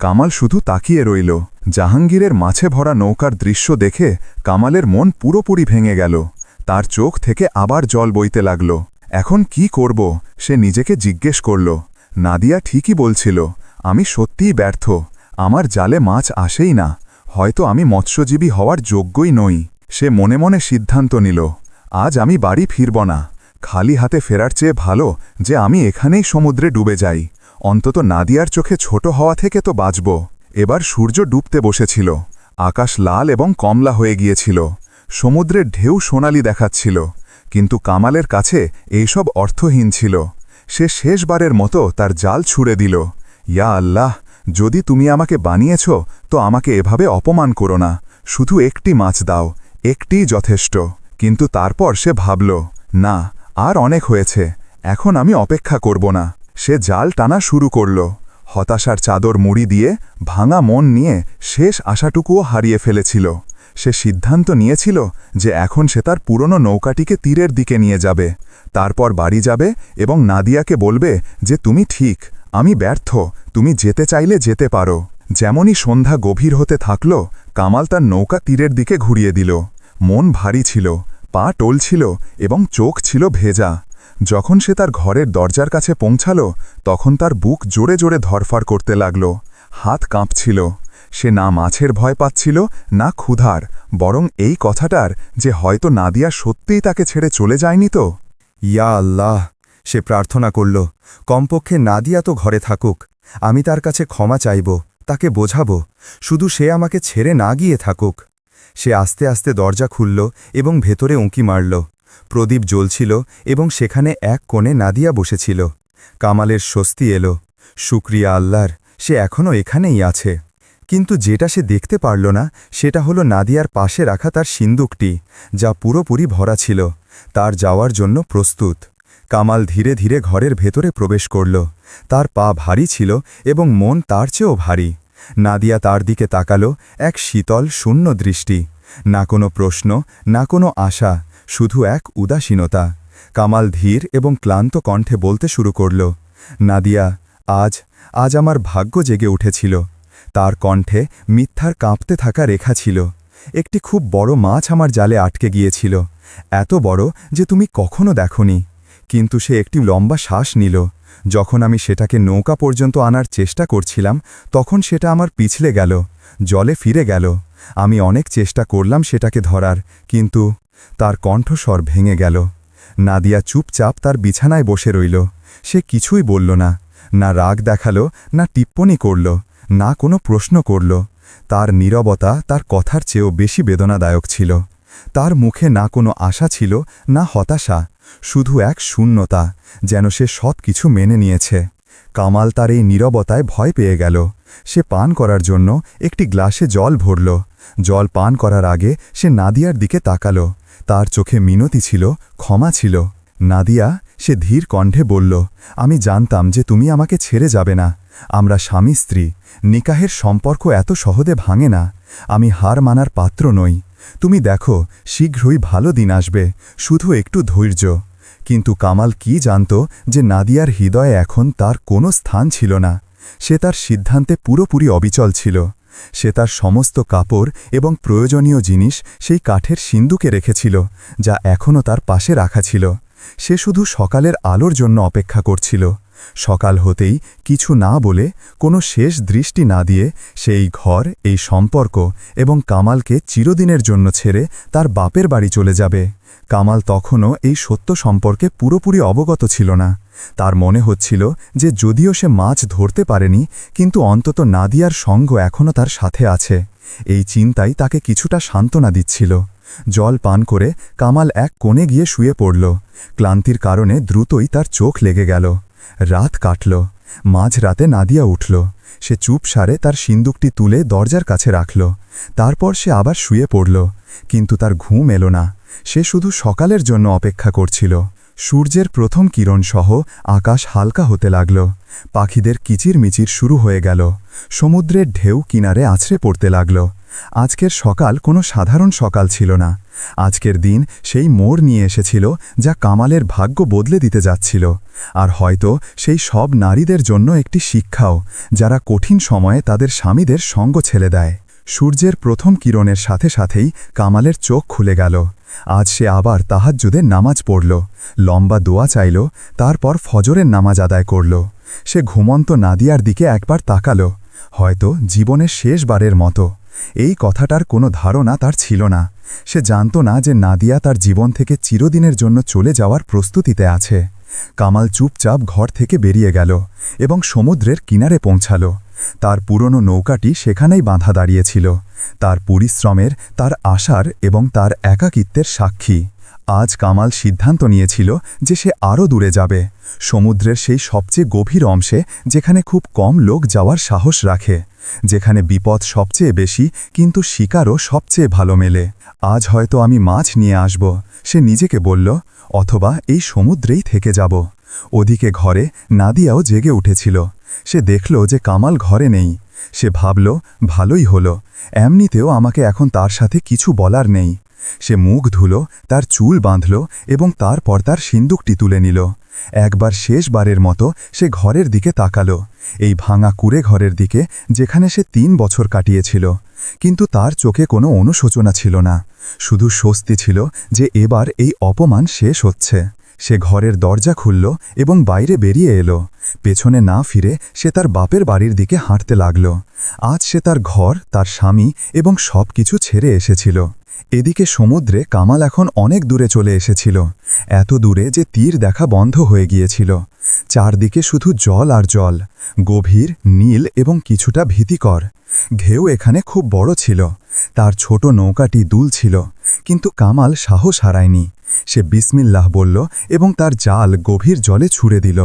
কামাল শুধু তাকিয়ে রইল। জাহাঙ্গীরের মাছে ভরা নৌকার দৃশ্য দেখে কামালের মন পুরোপুরি ভেঙে গেল। তার চোখ থেকে আবার জল বইতে লাগল। এখন কি করব, সে নিজেকে জিজ্ঞেস করল। নাদিয়া ঠিকই বলছিল, আমি সত্যিই ব্যর্থ, আমার জালে মাছ আসেই না, হয়তো আমি মৎস্যজীবী হওয়ার যোগ্যই নই। সে মনে মনে সিদ্ধান্ত নিল, আজ আমি বাড়ি ফিরব না। খালি হাতে ফেরার চেয়ে ভালো যে আমি এখানেই সমুদ্রে ডুবে যাই, অন্তত নাদিয়ার চোখে ছোট হওয়া থেকে তো বাঁচব। এবার সূর্য ডুবতে বসেছিল, আকাশ লাল এবং কমলা হয়ে গিয়েছিল, সমুদ্রের ঢেউ সোনালি দেখাচ্ছিল, কিন্তু কামালের কাছে এইসব অর্থহীন ছিল। সে শেষবারের মতো তার জাল ছুঁড়ে দিল। ইয়া আল্লাহ, যদি তুমি আমাকে বানিয়েছ তো আমাকে এভাবে অপমান করো না, শুধু একটি মাছ দাও, একটিই যথেষ্ট। কিন্তু তারপর সে ভাবল, না, আর অনেক হয়েছে, এখন আমি অপেক্ষা করব না। সে জাল টানা শুরু করল। হতাশার চাদর মুড়ি দিয়ে ভাঙা মন নিয়ে শেষ আশাটুকুও হারিয়ে ফেলেছিল। সে সিদ্ধান্ত নিয়েছিল যে এখন সে তার পুরনো নৌকাটিকে তীরের দিকে নিয়ে যাবে, তারপর বাড়ি যাবে এবং নাদিয়াকে বলবে যে তুমি ঠিক, আমি ব্যর্থ, তুমি যেতে চাইলে যেতে পারো। যেমনই সন্ধ্যা গভীর হতে থাকল, কামাল তার নৌকা তীরের দিকে ঘুরিয়ে দিল। মন ভারী ছিল, পা টলছিল এবং চোখ ছিল ভেজা। যখন সে তার ঘরের দরজার কাছে পৌঁছাল, তখন তার বুক জোরে জোরে ধরফড় করতে লাগল, হাত কাঁপছিল। সে না মাছের ভয় পাচ্ছিল, না ক্ষুধার, বরং এই কথাটার যে হয়তো নাদিয়া সত্যিই তাকে ছেড়ে চলে যায়নি তো। ইয়া আল্লাহ, সে প্রার্থনা করল, কমপক্ষে নাদিয়া তো ঘরে থাকুক। আমি তার কাছে ক্ষমা চাইব, তাকে বোঝাবো, শুধু সে আমাকে ছেড়ে না গিয়ে থাকুক। সে আস্তে আস্তে দরজা খুলল এবং ভেতরে উঁকি মারল। প্রদীপ জ্বলছিল এবং সেখানে এক কোণে নাদিয়া বসেছিল। কামালের স্বস্তি এলো। শুক্রিয়া আল্লাহর, সে এখনও এখানেই আছে। কিন্তু যেটা সে দেখতে পারল না সেটা হলো নাদিয়ার পাশে রাখা তার সিন্দুকটি, যা পুরোপুরি ভরা ছিল, তার যাওয়ার জন্য প্রস্তুত। কামাল ধীরে ধীরে ঘরের ভেতরে প্রবেশ করল। তার পা ভারী ছিল এবং মন তার চেয়েও ভারী। নাদিয়া তার দিকে তাকালো, এক শীতল শূন্য দৃষ্টি। না কোনো প্রশ্ন, না কোনো আশা, শুধু এক উদাসীনতা। কামাল ধীর এবং ক্লান্ত কণ্ঠে বলতে শুরু করল, নাদিয়া, আজ আমার ভাগ্য জেগে উঠেছিল। তার কণ্ঠে মিথ্যার কাঁপতে থাকা রেখা ছিল। একটি খুব বড় মাছ আমার জালে আটকে গিয়েছিল, এত বড় যে তুমি কখনো দেখনি। কিন্তু সে একটি লম্বা শ্বাস নিল। যখন আমি সেটাকে নৌকা পর্যন্ত আনার চেষ্টা করছিলাম, তখন সেটা আমার পিছলে গেল, জলে ফিরে গেল। আমি অনেক চেষ্টা করলাম সেটাকে ধরার, কিন্তু তার কণ্ঠস্বর ভেঙে গেল। নাদিয়া চুপচাপ তার বিছানায় বসে রইল। সে কিছুই বলল না, না রাগ দেখালো, না টিপ্পনি করল, না কোনো প্রশ্ন করল। তার নীরবতা তার কথার চেয়েও বেশি বেদনাদায়ক ছিল। তার মুখে না কোনো আশা ছিল, না হতাশা, শুধু এক শূন্যতা, যেন সে সব কিছু মেনে নিয়েছে। কামাল তার এই নীরবতায় ভয় পেয়ে গেল। সে পান করার জন্য একটি গ্লাসে জল ভরল। জল পান করার আগে সে নাদিয়ার দিকে তাকাল। তার চোখে মিনতি ছিল, ক্ষমা ছিল। নাদিয়া, সে ধীর কণ্ঠে বলল, আমি জানতাম যে তুমি আমাকে ছেড়ে যাবে না। আমরা স্বামী স্ত্রী, নিকাহের সম্পর্ক এত সহজে ভাঙে না। আমি হার মানার পাত্র নই। তুমি দেখো, শীঘ্রই ভালো দিন আসবে, শুধু একটু ধৈর্য। কিন্তু কামাল কি জানত যে নাদিয়ার হৃদয়ে এখন তার কোনো স্থান ছিল না। সে তার সিদ্ধান্তে পুরোপুরি অবিচল ছিল। সে তার সমস্ত কাপড় এবং প্রয়োজনীয় জিনিস সেই কাঠের সিন্দুকে রেখেছিল, যা এখনও তার পাশে রাখা ছিল। সে শুধু সকালের আলোর জন্য অপেক্ষা করছিল। সকাল হতেই কিছু না বলে, কোনো শেষ দৃষ্টি না দিয়ে, সেই ঘর, এই সম্পর্ক এবং কামালকে চিরদিনের জন্য ছেড়ে তার বাপের বাড়ি চলে যাবে। কামাল তখনও এই সত্য সম্পর্কে পুরোপুরি অবগত ছিল না। তার মনে হচ্ছিল যে যদিও সে মাছ ধরতে পারেনি, কিন্তু অন্তত নাদিয়ার সঙ্গ এখনও তার সাথে আছে। এই চিন্তাই তাকে কিছুটা সান্ত্বনা দিচ্ছিল। জল পান করে কামাল এক কোণে গিয়ে শুয়ে পড়ল। ক্লান্তির কারণে দ্রুতই তার চোখ লেগে গেল। রাত কাটল। মাঝরাতে নাদিয়া উঠল। সে চুপসারে তার সিন্দুকটি তুলে দরজার কাছে রাখল। তারপর সে আবার শুয়ে পড়ল, কিন্তু তার ঘুম এলো না। সে শুধু সকালের জন্য অপেক্ষা করছিল। সূর্যের প্রথম কিরণ সহ আকাশ হালকা হতে লাগল। পাখিদের কিচিরমিচির শুরু হয়ে গেল। সমুদ্রের ঢেউ কিনারে আছড়ে পড়তে লাগল। আজকের সকাল কোনো সাধারণ সকাল ছিল না। আজকের দিন সেই মোড় নিয়ে এসেছিল যা কামালের ভাগ্য বদলে দিতে যাচ্ছিল। আর হয়তো সেই সব নারীদের জন্য একটি শিক্ষাও, যারা কঠিন সময়ে তাদের স্বামীদের সঙ্গ ছেড়ে দেয়। সূর্যের প্রথম কিরণের সাথে সাথেই কামালের চোখ খুলে গেল। আজ সে আবার তাহাজ্জুদের নামাজ পড়ল, লম্বা দোয়া চাইল, তারপর ফজরের নামাজ আদায় করল। সে ঘুমন্ত নাদিয়ার দিকে একবার তাকাল, হয়তো জীবনের শেষবারের মতো। এই কথাটার কোনো ধারণা তার ছিল না। সে জানত না যে নাদিয়া তার জীবন থেকে চিরদিনের জন্য চলে যাওয়ার প্রস্তুতিতে আছে। কামাল চুপচাপ ঘর থেকে বেরিয়ে গেল এবং সমুদ্রের কিনারে পৌঁছাল। তার পুরনো নৌকাটি সেখানেই বাঁধা দাঁড়িয়েছিল, তার পরিশ্রমের, তার আশার এবং তার একাকিত্বের সাক্ষী। আজ কামাল সিদ্ধান্ত নিয়েছিল যে সে আরও দূরে যাবে, সমুদ্রের সেই সবচেয়ে গভীর অংশে, যেখানে খুব কম লোক যাওয়ার সাহস রাখে, যেখানে বিপদ সবচেয়ে বেশি কিন্তু শিকারও সবচেয়ে ভালো মেলে। আজ হয়তো আমি মাছ নিয়ে আসব, সে নিজেকে বলল, অথবা এই সমুদ্রেই থেকে যাব। ওদিকে ঘরে নাদিয়াও জেগে উঠেছিল। সে দেখল যে কামাল ঘরে নেই। সে ভাবল, ভালোই হলো, এমনিতেও আমাকে এখন তার সাথে কিছু বলার নেই। সে মুখ ধুলো, তার চুল বাঁধল এবং তারপর তার সিন্দুকটি তুলে নিল। একবার শেষবারের মতো সে ঘরের দিকে তাকাল, এই ভাঙা কুঁড়ে ঘরের দিকে যেখানে সে 3 বছর কাটিয়েছিল। কিন্তু তার চোখে কোনো অনুশোচনা ছিল না, শুধু স্বস্তি ছিল যে এবার এই অপমান শেষ হচ্ছে। সে ঘরের দরজা খুলল এবং বাইরে বেরিয়ে এলো। পেছনে না ফিরে সে তার বাপের বাড়ির দিকে হাঁটতে লাগল। আজ সে তার ঘর, তার স্বামী এবং সব কিছু ছেড়ে এসেছিল। এদিকে সমুদ্রে কামাল এখন অনেক দূরে চলে এসেছিল, এত দূরে যে তীর দেখা বন্ধ হয়ে গিয়েছিল। চারদিকে শুধু জল আর জল, গভীর, নীল এবং কিছুটা ভীতিকর। ঢেউ এখানে খুব বড় ছিল, তার ছোট নৌকাটি দুলছিল, কিন্তু কামাল সাহস হারায়নি। সে বিসমিল্লাহ বলল এবং তার জাল গভীর জলে ছুঁড়ে দিল।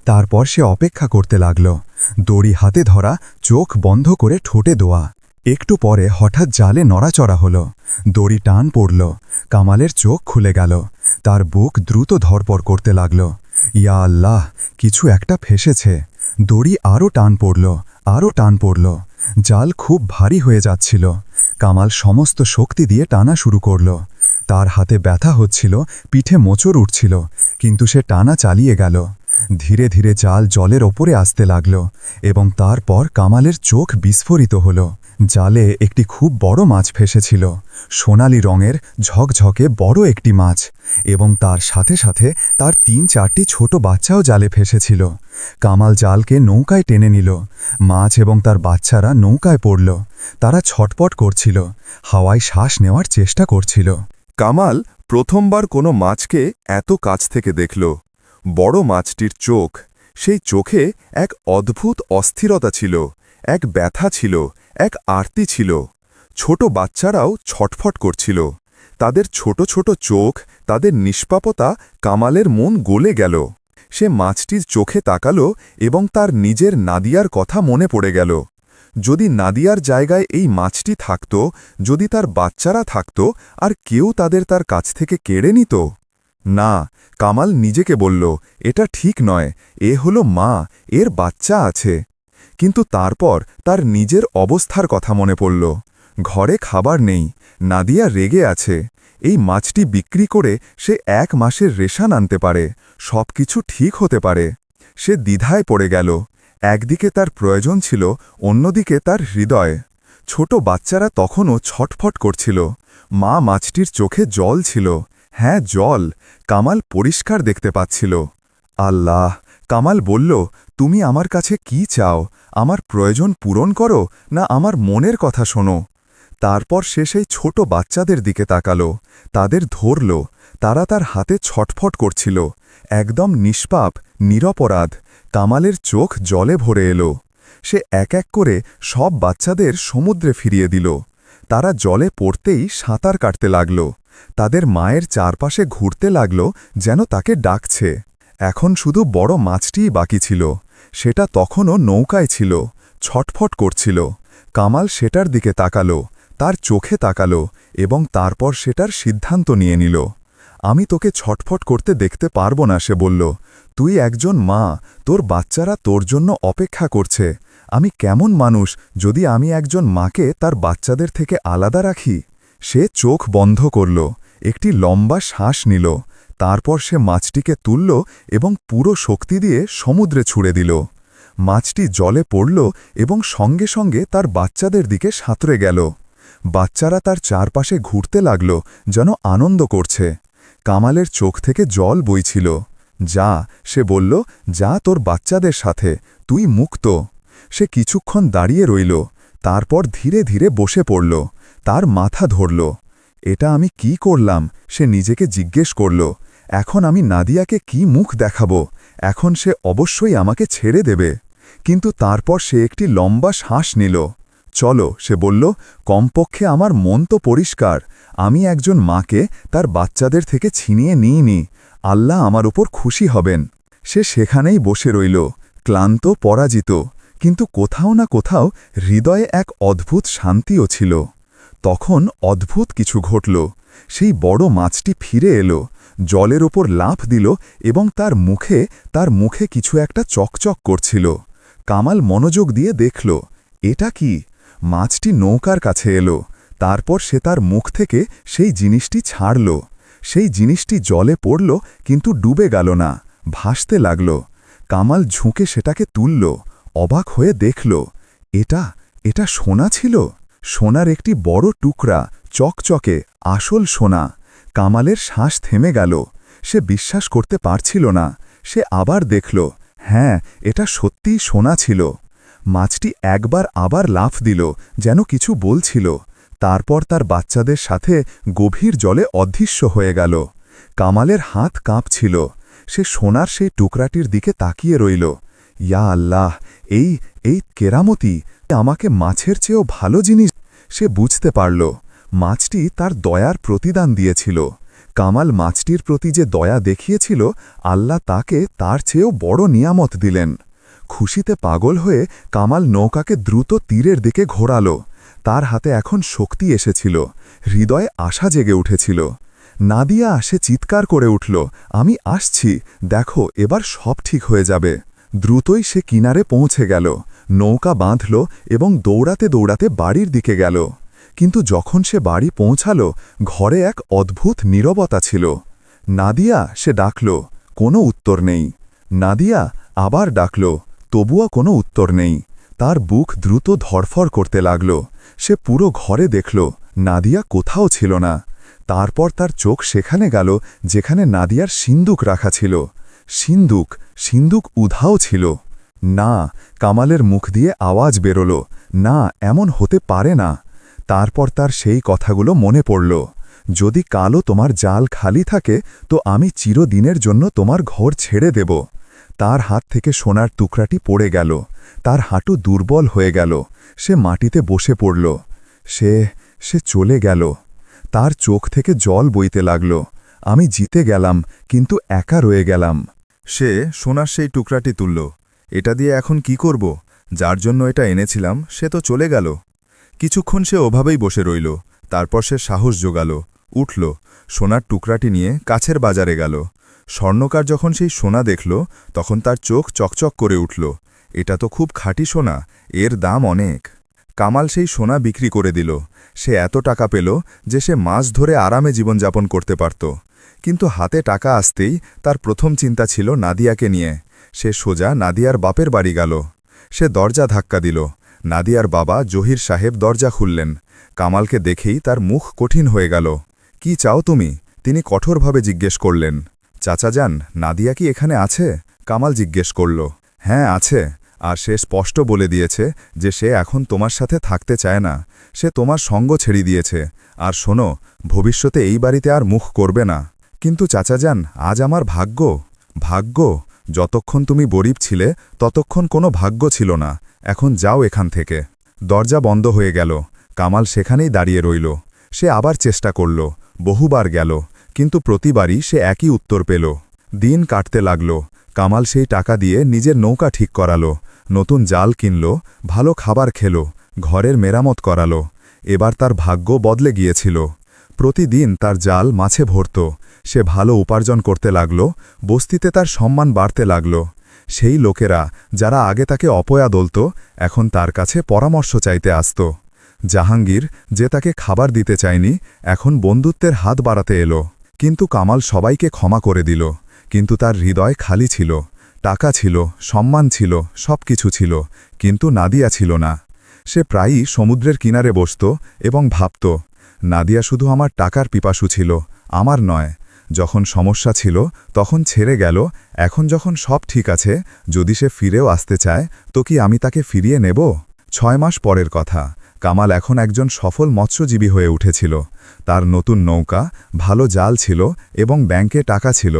তারপর সে অপেক্ষা করতে লাগল, দড়ি হাতে ধরা, চোখ বন্ধ করে ঠোঁটে দোয়া। একটু পরে হঠাৎ জালে নড়াচড়া হল, দড়ি টান পড়ল, কামালের চোখ খুলে গেল। তার বুক দ্রুত ধরপড় করতে লাগল। ইয়া আল্লাহ, কিছু একটা ফেসেছে। দড়ি আরও টান পড়ল, আরও টান পড়ল। জাল খুব ভারী হয়ে যাচ্ছিল। কামাল সমস্ত শক্তি দিয়ে টানা শুরু করল। তার হাতে ব্যথা হচ্ছিল, পিঠে মোচড় উঠছিল, কিন্তু সে টানা চালিয়ে গেল। ধীরে ধীরে জাল জলের ওপরে আসতে লাগল এবং তারপর কামালের চোখ বিস্ফোরিত হল। জালে একটি খুব বড় মাছ ফেসেছিল, সোনালি রঙের ঝকঝকে বড় একটি মাছ, এবং তার সাথে সাথে তার 3-4টি ছোট বাচ্চাও জালে ফেসেছিল। কামাল জালকে নৌকায় টেনে নিল। মাছ এবং তার বাচ্চারা নৌকায় পড়ল। তারা ছটপট করছিল, হাওয়ায় শ্বাস নেওয়ার চেষ্টা করছিল। কামাল প্রথমবার কোনো মাছকে এত কাছ থেকে দেখল। বড় মাছটির চোখ, সেই চোখে এক অদ্ভুত অস্থিরতা ছিল, এক ব্যথা ছিল, এক আরতি ছিল। ছোট বাচ্চারাও ছটফট করছিল। তাদের ছোট ছোট চোখ, তাদের নিষ্পাপতা কামালের মন গলে গেল। সে মাছটির চোখে তাকাল এবং তার নিজের নাদিয়ার কথা মনে পড়ে গেল। যদি নাদিয়ার জায়গায় এই মাছটি থাকত, যদি তার বাচ্চারা থাকত, আর কেউ তাদের তার কাছ থেকে কেড়ে নিত? না, কামাল নিজেকে বলল, এটা ঠিক নয়, এ হলো মা, এর বাচ্চা আছে। কিন্তু তারপর তার নিজের অবস্থার কথা মনে পড়ল। ঘরে খাবার নেই, নাদিয়া রেগে আছে। এই মাছটি বিক্রি করে সে 1 মাসের রেশন আনতে পারে, সব কিছু ঠিক হতে পারে। সে দ্বিধায় পড়ে গেল। একদিকে তার প্রয়োজন ছিল, অন্যদিকে তার হৃদয়। ছোট বাচ্চারা তখনও ছটফট করছিল। মা মাছটির চোখে জল ছিল, হ্যাঁ জল, কামাল পরিষ্কার দেখতে পাচ্ছিল। আল্লাহ, কামাল বলল, তুমি আমার কাছে কি চাও? আমার প্রয়োজন পূরণ করো, না আমার মনের কথা শোনো? তারপর সে সেই ছোট বাচ্চাদের দিকে তাকাল, তাদের ধরল। তারা তার হাতে ছটফট করছিল, একদম নিষ্পাপ, নিরপরাধ। কামালের চোখ জলে ভরে এলো। সে এক এক করে সব বাচ্চাদের সমুদ্রে ফিরিয়ে দিল। তারা জলে পড়তেই সাঁতার কাটতে লাগল, তাদের মায়ের চারপাশে ঘুরতে লাগল, যেন তাকে ডাকছে। এখন শুধু বড় মাছটিই বাকি ছিল। সেটা তখনও নৌকায় ছিল, ছটফট করছিল। কামাল সেটার দিকে তাকাল, তার চোখে তাকাল এবং তারপর সেটার সিদ্ধান্ত নিয়ে নিল। আমি তোকে ছটফট করতে দেখতে পারব না, সে বলল। তুই একজন মা, তোর বাচ্চারা তোর জন্য অপেক্ষা করছে। আমি কেমন মানুষ যদি আমি একজন মাকে তার বাচ্চাদের থেকে আলাদা রাখি? সে চোখ বন্ধ করল, একটি লম্বা শ্বাস নিল। তারপর সে মাছটিকে তুলল এবং পুরো শক্তি দিয়ে সমুদ্রে ছুঁড়ে দিল। মাছটি জলে পড়ল এবং সঙ্গে সঙ্গে তার বাচ্চাদের দিকে সাঁতরে গেল। বাচ্চারা তার চারপাশে ঘুরতে লাগল, যেন আনন্দ করছে। কামালের চোখ থেকে জল বইছিল। যা, সে বলল, যা তোর বাচ্চাদের সাথে, তুই মুক্ত। সে কিছুক্ষণ দাঁড়িয়ে রইল, তারপর ধীরে ধীরে বসে পড়ল। তার মাথা ধরল। এটা আমি কি করলাম, সে নিজেকে জিজ্ঞেস করল। এখন আমি নাদিয়াকে কি মুখ দেখাব? এখন সে অবশ্যই আমাকে ছেড়ে দেবে। কিন্তু তারপর সে একটি লম্বা শ্বাস নিল। চলো, সে বলল, কমপক্ষে আমার মন তো পরিষ্কার। আমি একজন মাকে তার বাচ্চাদের থেকে ছিনিয়ে নিইনি। আল্লাহ আমার উপর খুশি হবেন। সে সেখানেই বসে রইল, ক্লান্ত, পরাজিত, কিন্তু কোথাও না কোথাও হৃদয়ে এক অদ্ভুত শান্তিও ছিল। তখন অদ্ভুত কিছু ঘটল। সেই বড় মাছটি ফিরে এলো, জলের ওপর লাফ দিল এবং তার মুখে কিছু একটা চকচক করছিল। কামাল মনোযোগ দিয়ে দেখল, এটা কি? মাছটি নৌকার কাছে এলো। তারপর সে তার মুখ থেকে সেই জিনিসটি ছাড়ল। সেই জিনিসটি জলে পড়ল, কিন্তু ডুবে গেল না, ভাসতে লাগল। কামাল ঝুঁকে সেটাকে তুলল, অবাক হয়ে দেখল, এটা সোনা ছিল। সোনার একটি বড় টুকরা, চকচকে, আসল সোনা। কামালের শ্বাস থেমে গেল। সে বিশ্বাস করতে পারছিল না। সে আবার দেখল, হ্যাঁ, এটা সত্যিই সোনা ছিল। মাছটি একবার আবার লাফ দিল, যেন কিছু বলছিল। তারপর তার বাচ্চাদের সাথে গভীর জলে অদৃশ্য হয়ে গেল। কামালের হাত কাঁপছিল। সে সোনার সেই টুকরাটির দিকে তাকিয়ে রইল। ইয়া আল্লাহ, এই কেরামতি আমাকে মাছের চেয়েও ভালো জিনিস। সে বুঝতে পারল, মাছটি তার দয়ার প্রতিদান দিয়েছিল। কামাল মাছটির প্রতি যে দয়া দেখিয়েছিল, আল্লাহ তাকে তার চেয়েও বড় নিয়ামত দিলেন। খুশিতে পাগল হয়ে কামাল নৌকাকে দ্রুত তীরের দিকে ঘোরাল। তার হাতে এখন শক্তি এসেছিল, হৃদয়ে আশা জেগে উঠেছিল। নাদিয়া সে চিৎকার করে উঠল, আমি আসছি, দেখো, এবার সব ঠিক হয়ে যাবে। দ্রুতই সে কিনারে পৌঁছে গেল, নৌকা বাঁধল এবং দৌড়াতে দৌড়াতে বাড়ির দিকে গেল। কিন্তু যখন সে বাড়ি পৌঁছাল, ঘরে এক অদ্ভুত নীরবতা ছিল। নাদিয়া, সে ডাকল, কোনো উত্তর নেই। নাদিয়া আবার ডাকল, তবুও কোনো উত্তর নেই। তার বুক দ্রুত ধড়ফড় করতে লাগল। সে পুরো ঘরে দেখল, নাদিয়া কোথাও ছিল না। তারপর তার চোখ সেখানে গেল যেখানে নাদিয়ার সিন্দুক রাখা ছিল। সিন্দুক উধাও ছিল। না, কামালের মুখ দিয়ে আওয়াজ বেরোল, না, এমন হতে পারে না। তারপর তার সেই কথাগুলো মনে পড়ল, যদি কালও তোমার জাল খালি থাকে তো আমি চিরদিনের জন্য তোমার ঘর ছেড়ে দেব। তার হাত থেকে সোনার টুকরাটি পড়ে গেল। তার হাঁটু দুর্বল হয়ে গেল। সে মাটিতে বসে পড়ল। সে চলে গেল। তার চোখ থেকে জল বইতে লাগল। আমি জিতে গেলাম, কিন্তু একা রয়ে গেলাম। সে সোনার সেই টুকরাটি তুলল। এটা দিয়ে এখন কি করব? যার জন্য এটা এনেছিলাম সে তো চলে গেল। কিছুক্ষণ সে ওভাবেই বসে রইল। তারপর সে সাহস জোগাল, উঠল, সোনার টুকরাটি নিয়ে কাছের বাজারে গেল। স্বর্ণকার যখন সেই সোনা দেখল, তখন তার চোখ চকচক করে উঠল। এটা তো খুব খাঁটি সোনা, এর দাম অনেক। কামাল সেই সোনা বিক্রি করে দিল। সে এত টাকা পেল যে সে মাস ধরে আরামে জীবনযাপন করতে পারত। কিন্তু হাতে টাকা আসতেই তার প্রথম চিন্তা ছিল নাদিয়াকে নিয়ে। সে সোজা নাদিয়ার বাপের বাড়ি গেল। সে দরজা ধাক্কা দিল। নাদিয়ার বাবা জহির সাহেব দরজা খুললেন। কামালকে দেখেই তার মুখ কঠিন হয়ে গেল। কি চাও তুমি? তিনি কঠোরভাবে জিজ্ঞেস করলেন। চাচা যান, নাদিয়া কি এখানে আছে? কামাল জিজ্ঞেস করল। হ্যাঁ, আছে, আর সে স্পষ্ট বলে দিয়েছে যে সে এখন তোমার সাথে থাকতে চায় না। সে তোমার সঙ্গ ছেড়ে দিয়েছে। আর শোনো, ভবিষ্যতে এই বাড়িতে আর মুখ করবে না। কিন্তু চাচা যান, আজ আমার ভাগ্য, যতক্ষণ তুমি গরিব ছিলে ততক্ষণ কোনো ভাগ্য ছিল না। এখন যাও এখান থেকে। দরজা বন্ধ হয়ে গেল। কামাল সেখানেই দাঁড়িয়ে রইল। সে আবার চেষ্টা করল, বহুবার গেল, কিন্তু প্রতিবারই সে একই উত্তর পেল। দিন কাটতে লাগল। কামাল সেই টাকা দিয়ে নিজের নৌকা ঠিক করালো, নতুন জাল কিনল, ভালো খাবার খেল, ঘরের মেরামত করালো। এবার তার ভাগ্য বদলে গিয়েছিল। প্রতিদিন তার জাল মাছে ভরত। সে ভালো উপার্জন করতে লাগল। বস্তিতে তার সম্মান বাড়তে লাগল। সেই লোকেরা যারা আগে তাকে অপয়া বলত, এখন তার কাছে পরামর্শ চাইতে আসত। জাহাঙ্গীর, যে তাকে খাবার দিতে চায়নি, এখন বন্ধুত্বের হাত বাড়াতে এলো। কিন্তু কামাল সবাইকে ক্ষমা করে দিল। কিন্তু তার হৃদয় খালি ছিল। টাকা ছিল, সম্মান ছিল, সব কিছু ছিল, কিন্তু নাদিয়া ছিল না। সে প্রায়ই সমুদ্রের কিনারে বসত এবং ভাবত, নাদিয়া শুধু আমার টাকার পিপাসু ছিল, আমার নয়। যখন সমস্যা ছিল তখন ছেড়ে গেল, এখন যখন সব ঠিক আছে, যদি সে ফিরেও আসতে চায় তো কি আমি তাকে ফিরিয়ে নেব? 6 মাস পরের কথা। কামাল এখন একজন সফল মৎস্যজীবী হয়ে উঠেছিল। তার নতুন নৌকা, ভালো জাল ছিল এবং ব্যাংকে টাকা ছিল।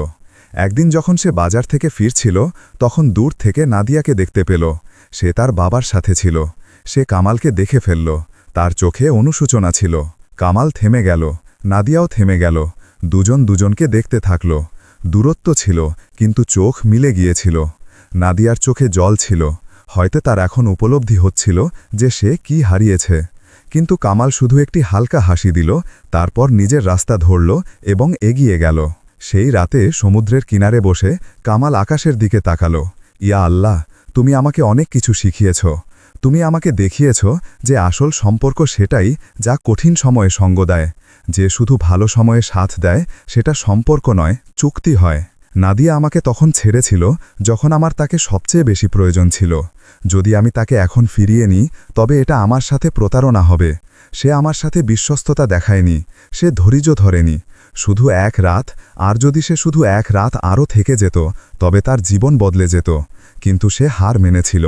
একদিন যখন সে বাজার থেকে ফিরছিল, তখন দূর থেকে নাদিয়াকে দেখতে পেল। সে তার বাবার সাথে ছিল। সে কামালকে দেখে ফেলল। তার চোখে অনুশোচনা ছিল। কামাল থেমে গেল, নাদিয়াও থেমে গেল। দুজন দুজনকে দেখতে থাকল। দূরত্ব ছিল, কিন্তু চোখ মিলে গিয়েছিল। নাদিয়ার চোখে জল ছিল। হয়তো তার এখন উপলব্ধি হচ্ছিল যে সে কি হারিয়েছে। কিন্তু কামাল শুধু একটি হালকা হাসি দিল, তারপর নিজের রাস্তা ধরল এবং এগিয়ে গেল। সেই রাতে সমুদ্রের কিনারে বসে কামাল আকাশের দিকে তাকালো। ইয়া আল্লাহ, তুমি আমাকে অনেক কিছু শিখিয়েছ। তুমি আমাকে দেখিয়েছ যে আসল সম্পর্ক সেটাই যা কঠিন সময়ে সঙ্গ দেয়। যে শুধু ভালো সময়ে সাথ দেয় সেটা সম্পর্ক নয়, চুক্তি হয়। নাদিয়া আমাকে তখন ছেড়েছিল যখন আমার তাকে সবচেয়ে বেশি প্রয়োজন ছিল। যদি আমি তাকে এখন ফিরিয়ে নিই তবে এটা আমার সাথে প্রতারণা হবে। সে আমার সাথে বিশ্বস্ততা দেখায়নি, সে ধৈর্য ধরেনি। শুধু এক রাত, আর যদি সে শুধু এক রাত আরও থেকে যেত তবে তার জীবন বদলে যেত। কিন্তু সে হার মেনেছিল।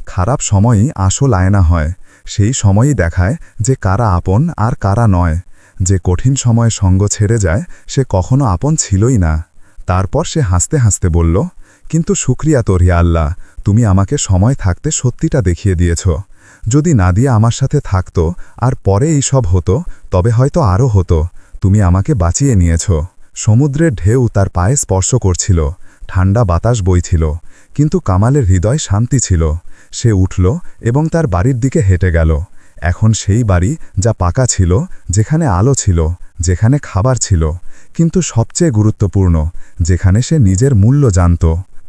খারাপ সময়ই আসল আয়না হয়। সেই সময়ই দেখায় যে কারা আপন আর কারা নয়। যে কঠিন সময়ে সঙ্গ ছেড়ে যায় সে কখনো আপন ছিলই না। তারপর সে হাসতে হাসতে বলল, কিন্তু শুকরিয়া তোর হে আল্লাহ, তুমি আমাকে সময় থাকতে সত্যিটা দেখিয়ে দিয়েছ। যদি নাদিয়া আমার সাথে থাকতো আর পরে এই সব হতো তবে হয়তো আরও হতো। তুমি আমাকে বাঁচিয়ে নিয়েছ। সমুদ্রের ঢেউ তার পায়ে স্পর্শ করছিল, ঠান্ডা বাতাস বইছিল, কিন্তু কামালের হৃদয় শান্তি ছিল। সে উঠল এবং তার বাড়ির দিকে হেঁটে গেল। এখন সেই বাড়ি যা পাকা ছিল, যেখানে আলো ছিল, যেখানে খাবার ছিল, কিন্তু সবচেয়ে গুরুত্বপূর্ণ, যেখানে সে নিজের মূল্য জানত।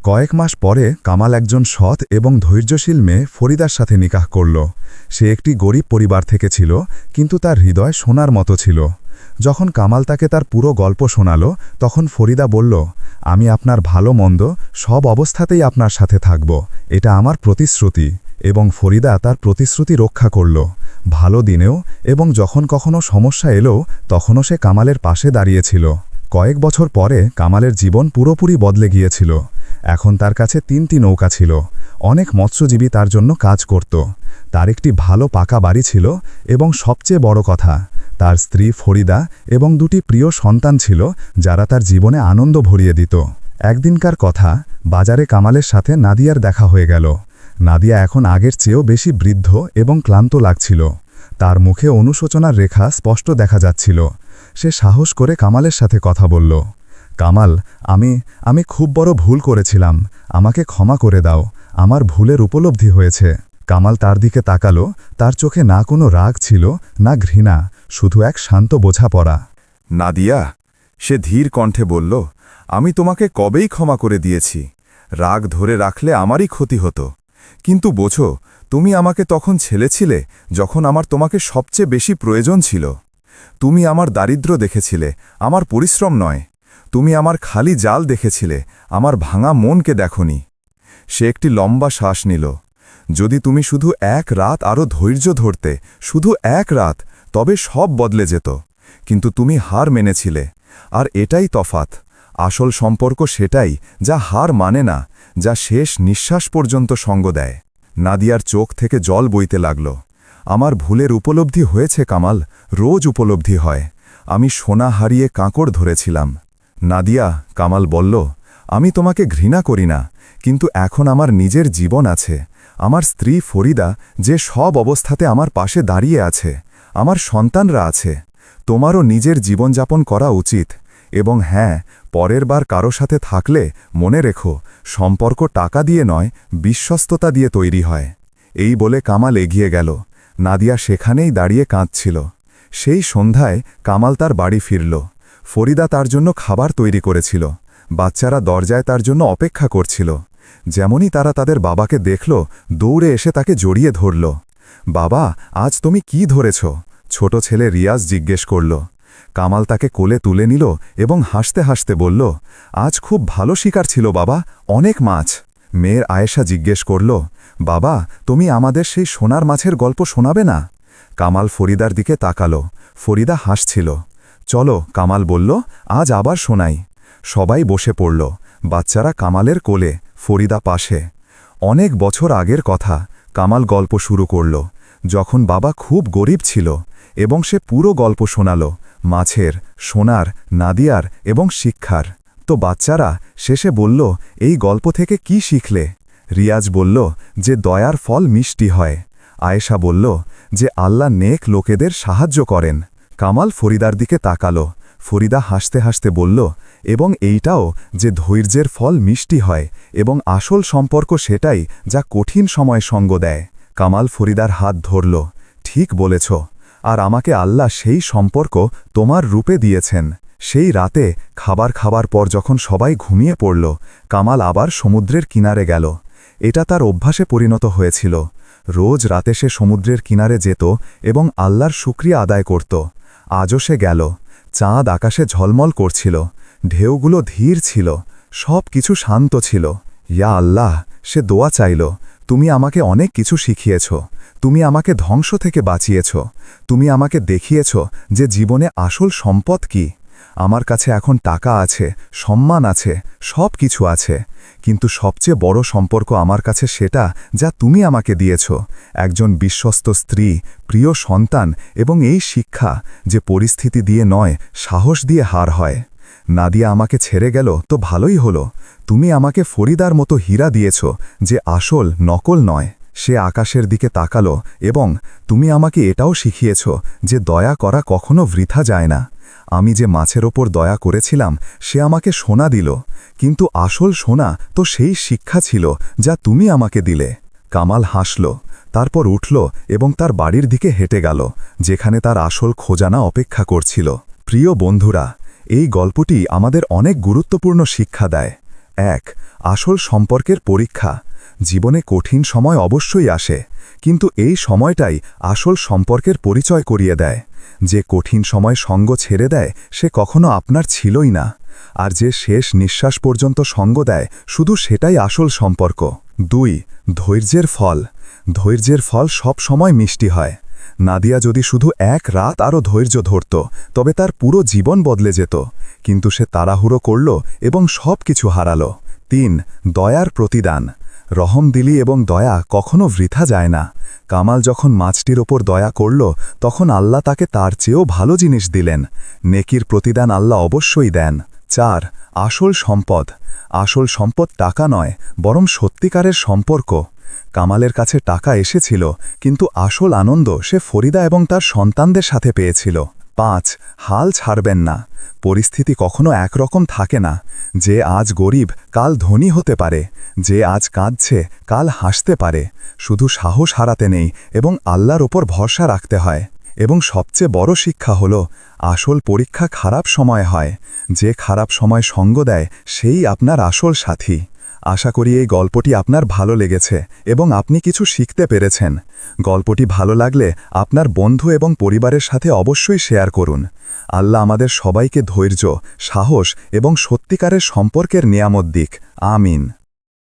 কয়েক মাস পরে কামাল একজন সৎ এবং ধৈর্যশীল মেয়ে ফরিদার সাথে নিকাহ করল। সে একটি গরিব পরিবার থেকে ছিল, কিন্তু তার হৃদয় সোনার মতো ছিল। যখন কামাল তাকে তার পুরো গল্প শোনাল তখন ফরিদা বলল, আমি আপনার ভালো মন্দ সব অবস্থাতেই আপনার সাথে থাকব, এটা আমার প্রতিশ্রুতি। এবং ফরিদা তার প্রতিশ্রুতি রক্ষা করল। ভালো দিনেও এবং যখন কখনো সমস্যা এলো তখনও সে কামালের পাশে দাঁড়িয়েছিল। কয়েক বছর পরে কামালের জীবন পুরোপুরি বদলে গিয়েছিল। এখন তার কাছে 3টি নৌকা ছিল। অনেক মৎস্যজীবী তার জন্য কাজ করত। তার একটি ভালো পাকা বাড়ি ছিল এবং সবচেয়ে বড় কথা, তার স্ত্রী ফরিদা এবং 2টি প্রিয় সন্তান ছিল যারা তার জীবনে আনন্দ ভরিয়ে দিত। একদিনকার কথা, বাজারে কামালের সাথে নাদিয়ার দেখা হয়ে গেল। নাদিয়া এখন আগের চেয়েও বেশি বৃদ্ধ এবং ক্লান্ত লাগছিল। তার মুখে অনুশোচনার রেখা স্পষ্ট দেখা যাচ্ছিল। সে সাহস করে কামালের সাথে কথা বলল, কামাল, আমি খুব বড় ভুল করেছিলাম, আমাকে ক্ষমা করে দাও, আমার ভুলের উপলব্ধি হয়েছে। কামাল তার দিকে তাকালো, তার চোখে না কোনো রাগ ছিল না ঘৃণা, শুধু এক শান্ত বোঝাপড়া। নাদিয়া, সে ধীর কণ্ঠে বলল, আমি তোমাকে কবেই ক্ষমা করে দিয়েছি। রাগ ধরে রাখলে আমারই ক্ষতি হতো। কিন্তু বোঝো, তুমি আমাকে তখন ছেলেছিলে যখন আমার তোমাকে সবচেয়ে বেশি প্রয়োজন ছিল। তুমি আমার দারিদ্র্য দেখেছিলে, আমার পরিশ্রম নয়। তুমি আমার খালি জাল দেখেছিলে, আমার ভাঙা মনকে দেখনি। সে একটি লম্বা শ্বাস নিল। যদি তুমি শুধু এক রাত আরও ধৈর্য ধরতে, শুধু এক রাত, তবে সব বদলে যেত। কিন্তু তুমি হার মেনেছিলে। আর এটাই তফাৎ। আসল সম্পর্ক সেটাই যা হার মানে না, যা শেষ নিঃশ্বাস পর্যন্ত সঙ্গ দেয়। নাদিয়ার চোখ থেকে জল বইতে লাগল। আমার ভুলের উপলব্ধি হয়েছে কামাল, রোজ উপলব্ধি হয়। আমি সোনা হারিয়ে কাঁকড় ধরেছিলাম। নাদিয়া, কামাল বলল, আমি তোমাকে ঘৃণা করি না, কিন্তু এখন আমার নিজের জীবন আছে। আমার স্ত্রী ফরিদা যে সব অবস্থাতে আমার পাশে দাঁড়িয়ে আছে, আমার সন্তানরা আছে। তোমারও নিজের জীবনযাপন করা উচিত। এবং হ্যাঁ, পরের বার কারো সাথে থাকলে মনে রেখো, সম্পর্ক টাকা দিয়ে নয়, বিশ্বস্ততা দিয়ে তৈরি হয়। এই বলে কামাল এগিয়ে গেল। নাদিয়া সেখানেই দাঁড়িয়ে কাঁদছিল। সেই সন্ধ্যায় কামাল তার বাড়ি ফিরল। ফরিদা তার জন্য খাবার তৈরি করেছিল। বাচ্চারা দরজায় তার জন্য অপেক্ষা করছিল। যেমনই তারা তাদের বাবাকে দেখল, দৌড়ে এসে তাকে জড়িয়ে ধরল। বাবা, আজ তুমি কি ধরেছ? ছোট ছেলে রিয়াজ জিজ্ঞেস করল। কামাল তাকে কোলে তুলে নিল এবং হাসতে হাসতে বলল, আজ খুব ভালো শিকার ছিল বাবা, অনেক মাছ। মেয়ের আয়েশা জিজ্ঞেস করল, বাবা, তুমি আমাদের সেই সোনার মাছের গল্প শোনাবে না? কামাল ফরিদার দিকে তাকালো। ফরিদা হাসছিল। চলো, কামাল বলল, আজ আবার শোনাই। সবাই বসে পড়ল। বাচ্চারা কামালের কোলে, ফরিদা পাশে। অনেক বছর আগের কথা, কামাল গল্প শুরু করল, যখন বাবা খুব গরিব ছিল। এবং সে পুরো গল্প শোনাল, মাছের, সোনার, নাদিয়ার এবং শিক্ষার। তো বাচ্চারা শেষে বলল, এই গল্প থেকে কি শিখলে? রিয়াজ বলল, যে দয়ার ফল মিষ্টি হয়। আয়েশা বলল, যে আল্লাহ নেক লোকেদের সাহায্য করেন। কামাল ফরিদার দিকে তাকালো। ফরিদা হাসতে হাসতে বলল, এবং এইটাও যে ধৈর্যের ফল মিষ্টি হয় এবং আসল সম্পর্ক সেটাই যা কঠিন সময় সঙ্গ দেয়। কামাল ফরিদার হাত ধরল। ঠিক বলেছ, আর আমাকে আল্লাহ সেই সম্পর্ক তোমার রূপে দিয়েছেন। সেই রাতে খাবার পর যখন সবাই ঘুমিয়ে পড়ল, কামাল আবার সমুদ্রের কিনারে গেল। এটা তার অভ্যাসে পরিণত হয়েছিল। রোজ রাতে সে সমুদ্রের কিনারে যেত এবং আল্লাহর শুকরিয়া আদায় করত। আজও সে গেল। চাঁদ আকাশে ঝলমল করছিল, ঢেউগুলো ধীর ছিল, সব কিছু শান্ত ছিল। ইয়া আল্লাহ, সে দোয়া চাইল, তুমি আমাকে অনেক কিছু শিখিয়েছ, তুমি আমাকে ধ্বংস থেকে বাঁচিয়েছ, তুমি আমাকে দেখিয়েছ যে জীবনে আসল সম্পদ কি। আমার কাছে এখন টাকা আছে, সম্মান আছে, সব কিছু আছে, কিন্তু সবচেয়ে বড় সম্পর্ক আমার কাছে সেটা যা তুমি আমাকে দিয়েছ, একজন বিশ্বস্ত স্ত্রী, প্রিয় সন্তান এবং এই শিক্ষা যে পরিস্থিতি দিয়ে নয়, সাহস দিয়ে হার হয়। নাদিয়া আমাকে ছেড়ে গেল তো ভালোই হলো। তুমি আমাকে ফরিদার মতো হীরা দিয়েছ যে আসল, নকল নয়। সে আকাশের দিকে তাকালো এবং তুমি আমাকে এটাও শিখিয়েছ যে দয়া করা কখনো বৃথা যায় না। আমি যে মাছের ওপর দয়া করেছিলাম সে আমাকে সোনা দিল, কিন্তু আসল সোনা তো সেই শিক্ষা ছিল যা তুমি আমাকে দিলে। কামাল হাসল, তারপর উঠল এবং তার বাড়ির দিকে হেঁটে গেল, যেখানে তার আসল খোঁজানা অপেক্ষা করছিল। প্রিয় বন্ধুরা, এই গল্পটি আমাদের অনেক গুরুত্বপূর্ণ শিক্ষা দেয়। ১. আসল সম্পর্কের পরীক্ষা। জীবনে কঠিন সময় অবশ্যই আসে, কিন্তু এই সময়টাই আসল সম্পর্কের পরিচয় করিয়ে দেয়। যে কঠিন সময় সঙ্গ ছেড়ে দেয় সে কখনো আপনার ছিলই না, আর যে শেষ নিঃশ্বাস পর্যন্ত সঙ্গ দেয় শুধু সেটাই আসল সম্পর্ক। ২. ধৈর্যের ফল। ধৈর্যের ফল সব সময় মিষ্টি হয়। নাদিয়া যদি শুধু এক রাত আরও ধৈর্য ধরত তবে তার পুরো জীবন বদলে যেত, কিন্তু সে তাড়াহুড়ো করল এবং সব কিছু হারাল। ৩. দয়ার প্রতিদান। রহমদিলি এবং দয়া কখনো বৃথা যায় না। কামাল যখন মাছটির ওপর দয়া করল তখন আল্লাহ তাকে তার চেয়েও ভালো জিনিস দিলেন। নেকির প্রতিদান আল্লাহ অবশ্যই দেন। ৪. আসল সম্পদ। আসল সম্পদ টাকা নয়, বরং সত্যিকারের সম্পর্ক। কামালের কাছে টাকা এসেছিল, কিন্তু আসল আনন্দ সে ফরিদা এবং তার সন্তানদের সাথে পেয়েছিল। ৫. হাল ছাড়বেন না। পরিস্থিতি কখনো একরকম থাকে না। যে আজ গরিব কাল ধনী হতে পারে, যে আজ কাঁদছে কাল হাসতে পারে। শুধু সাহস হারাতে নেই এবং আল্লাহর ওপর ভরসা রাখতে হয়। এবং সবচেয়ে বড় শিক্ষা হল, আসল পরীক্ষা খারাপ সময় হয়। যে খারাপ সময় সঙ্গ দেয় সেই আপনার আসল সাথী। আশা করি এই গল্পটি আপনার ভালো লেগেছে এবং আপনি কিছু শিখতে পেরেছেন। গল্পটি ভালো লাগলে আপনার বন্ধু এবং পরিবারের সাথে অবশ্যই শেয়ার করুন। আল্লাহ আমাদের সবাইকে ধৈর্য, সাহস এবং সত্যিকারের সম্পর্কের নিয়ামত দিক। আমিন।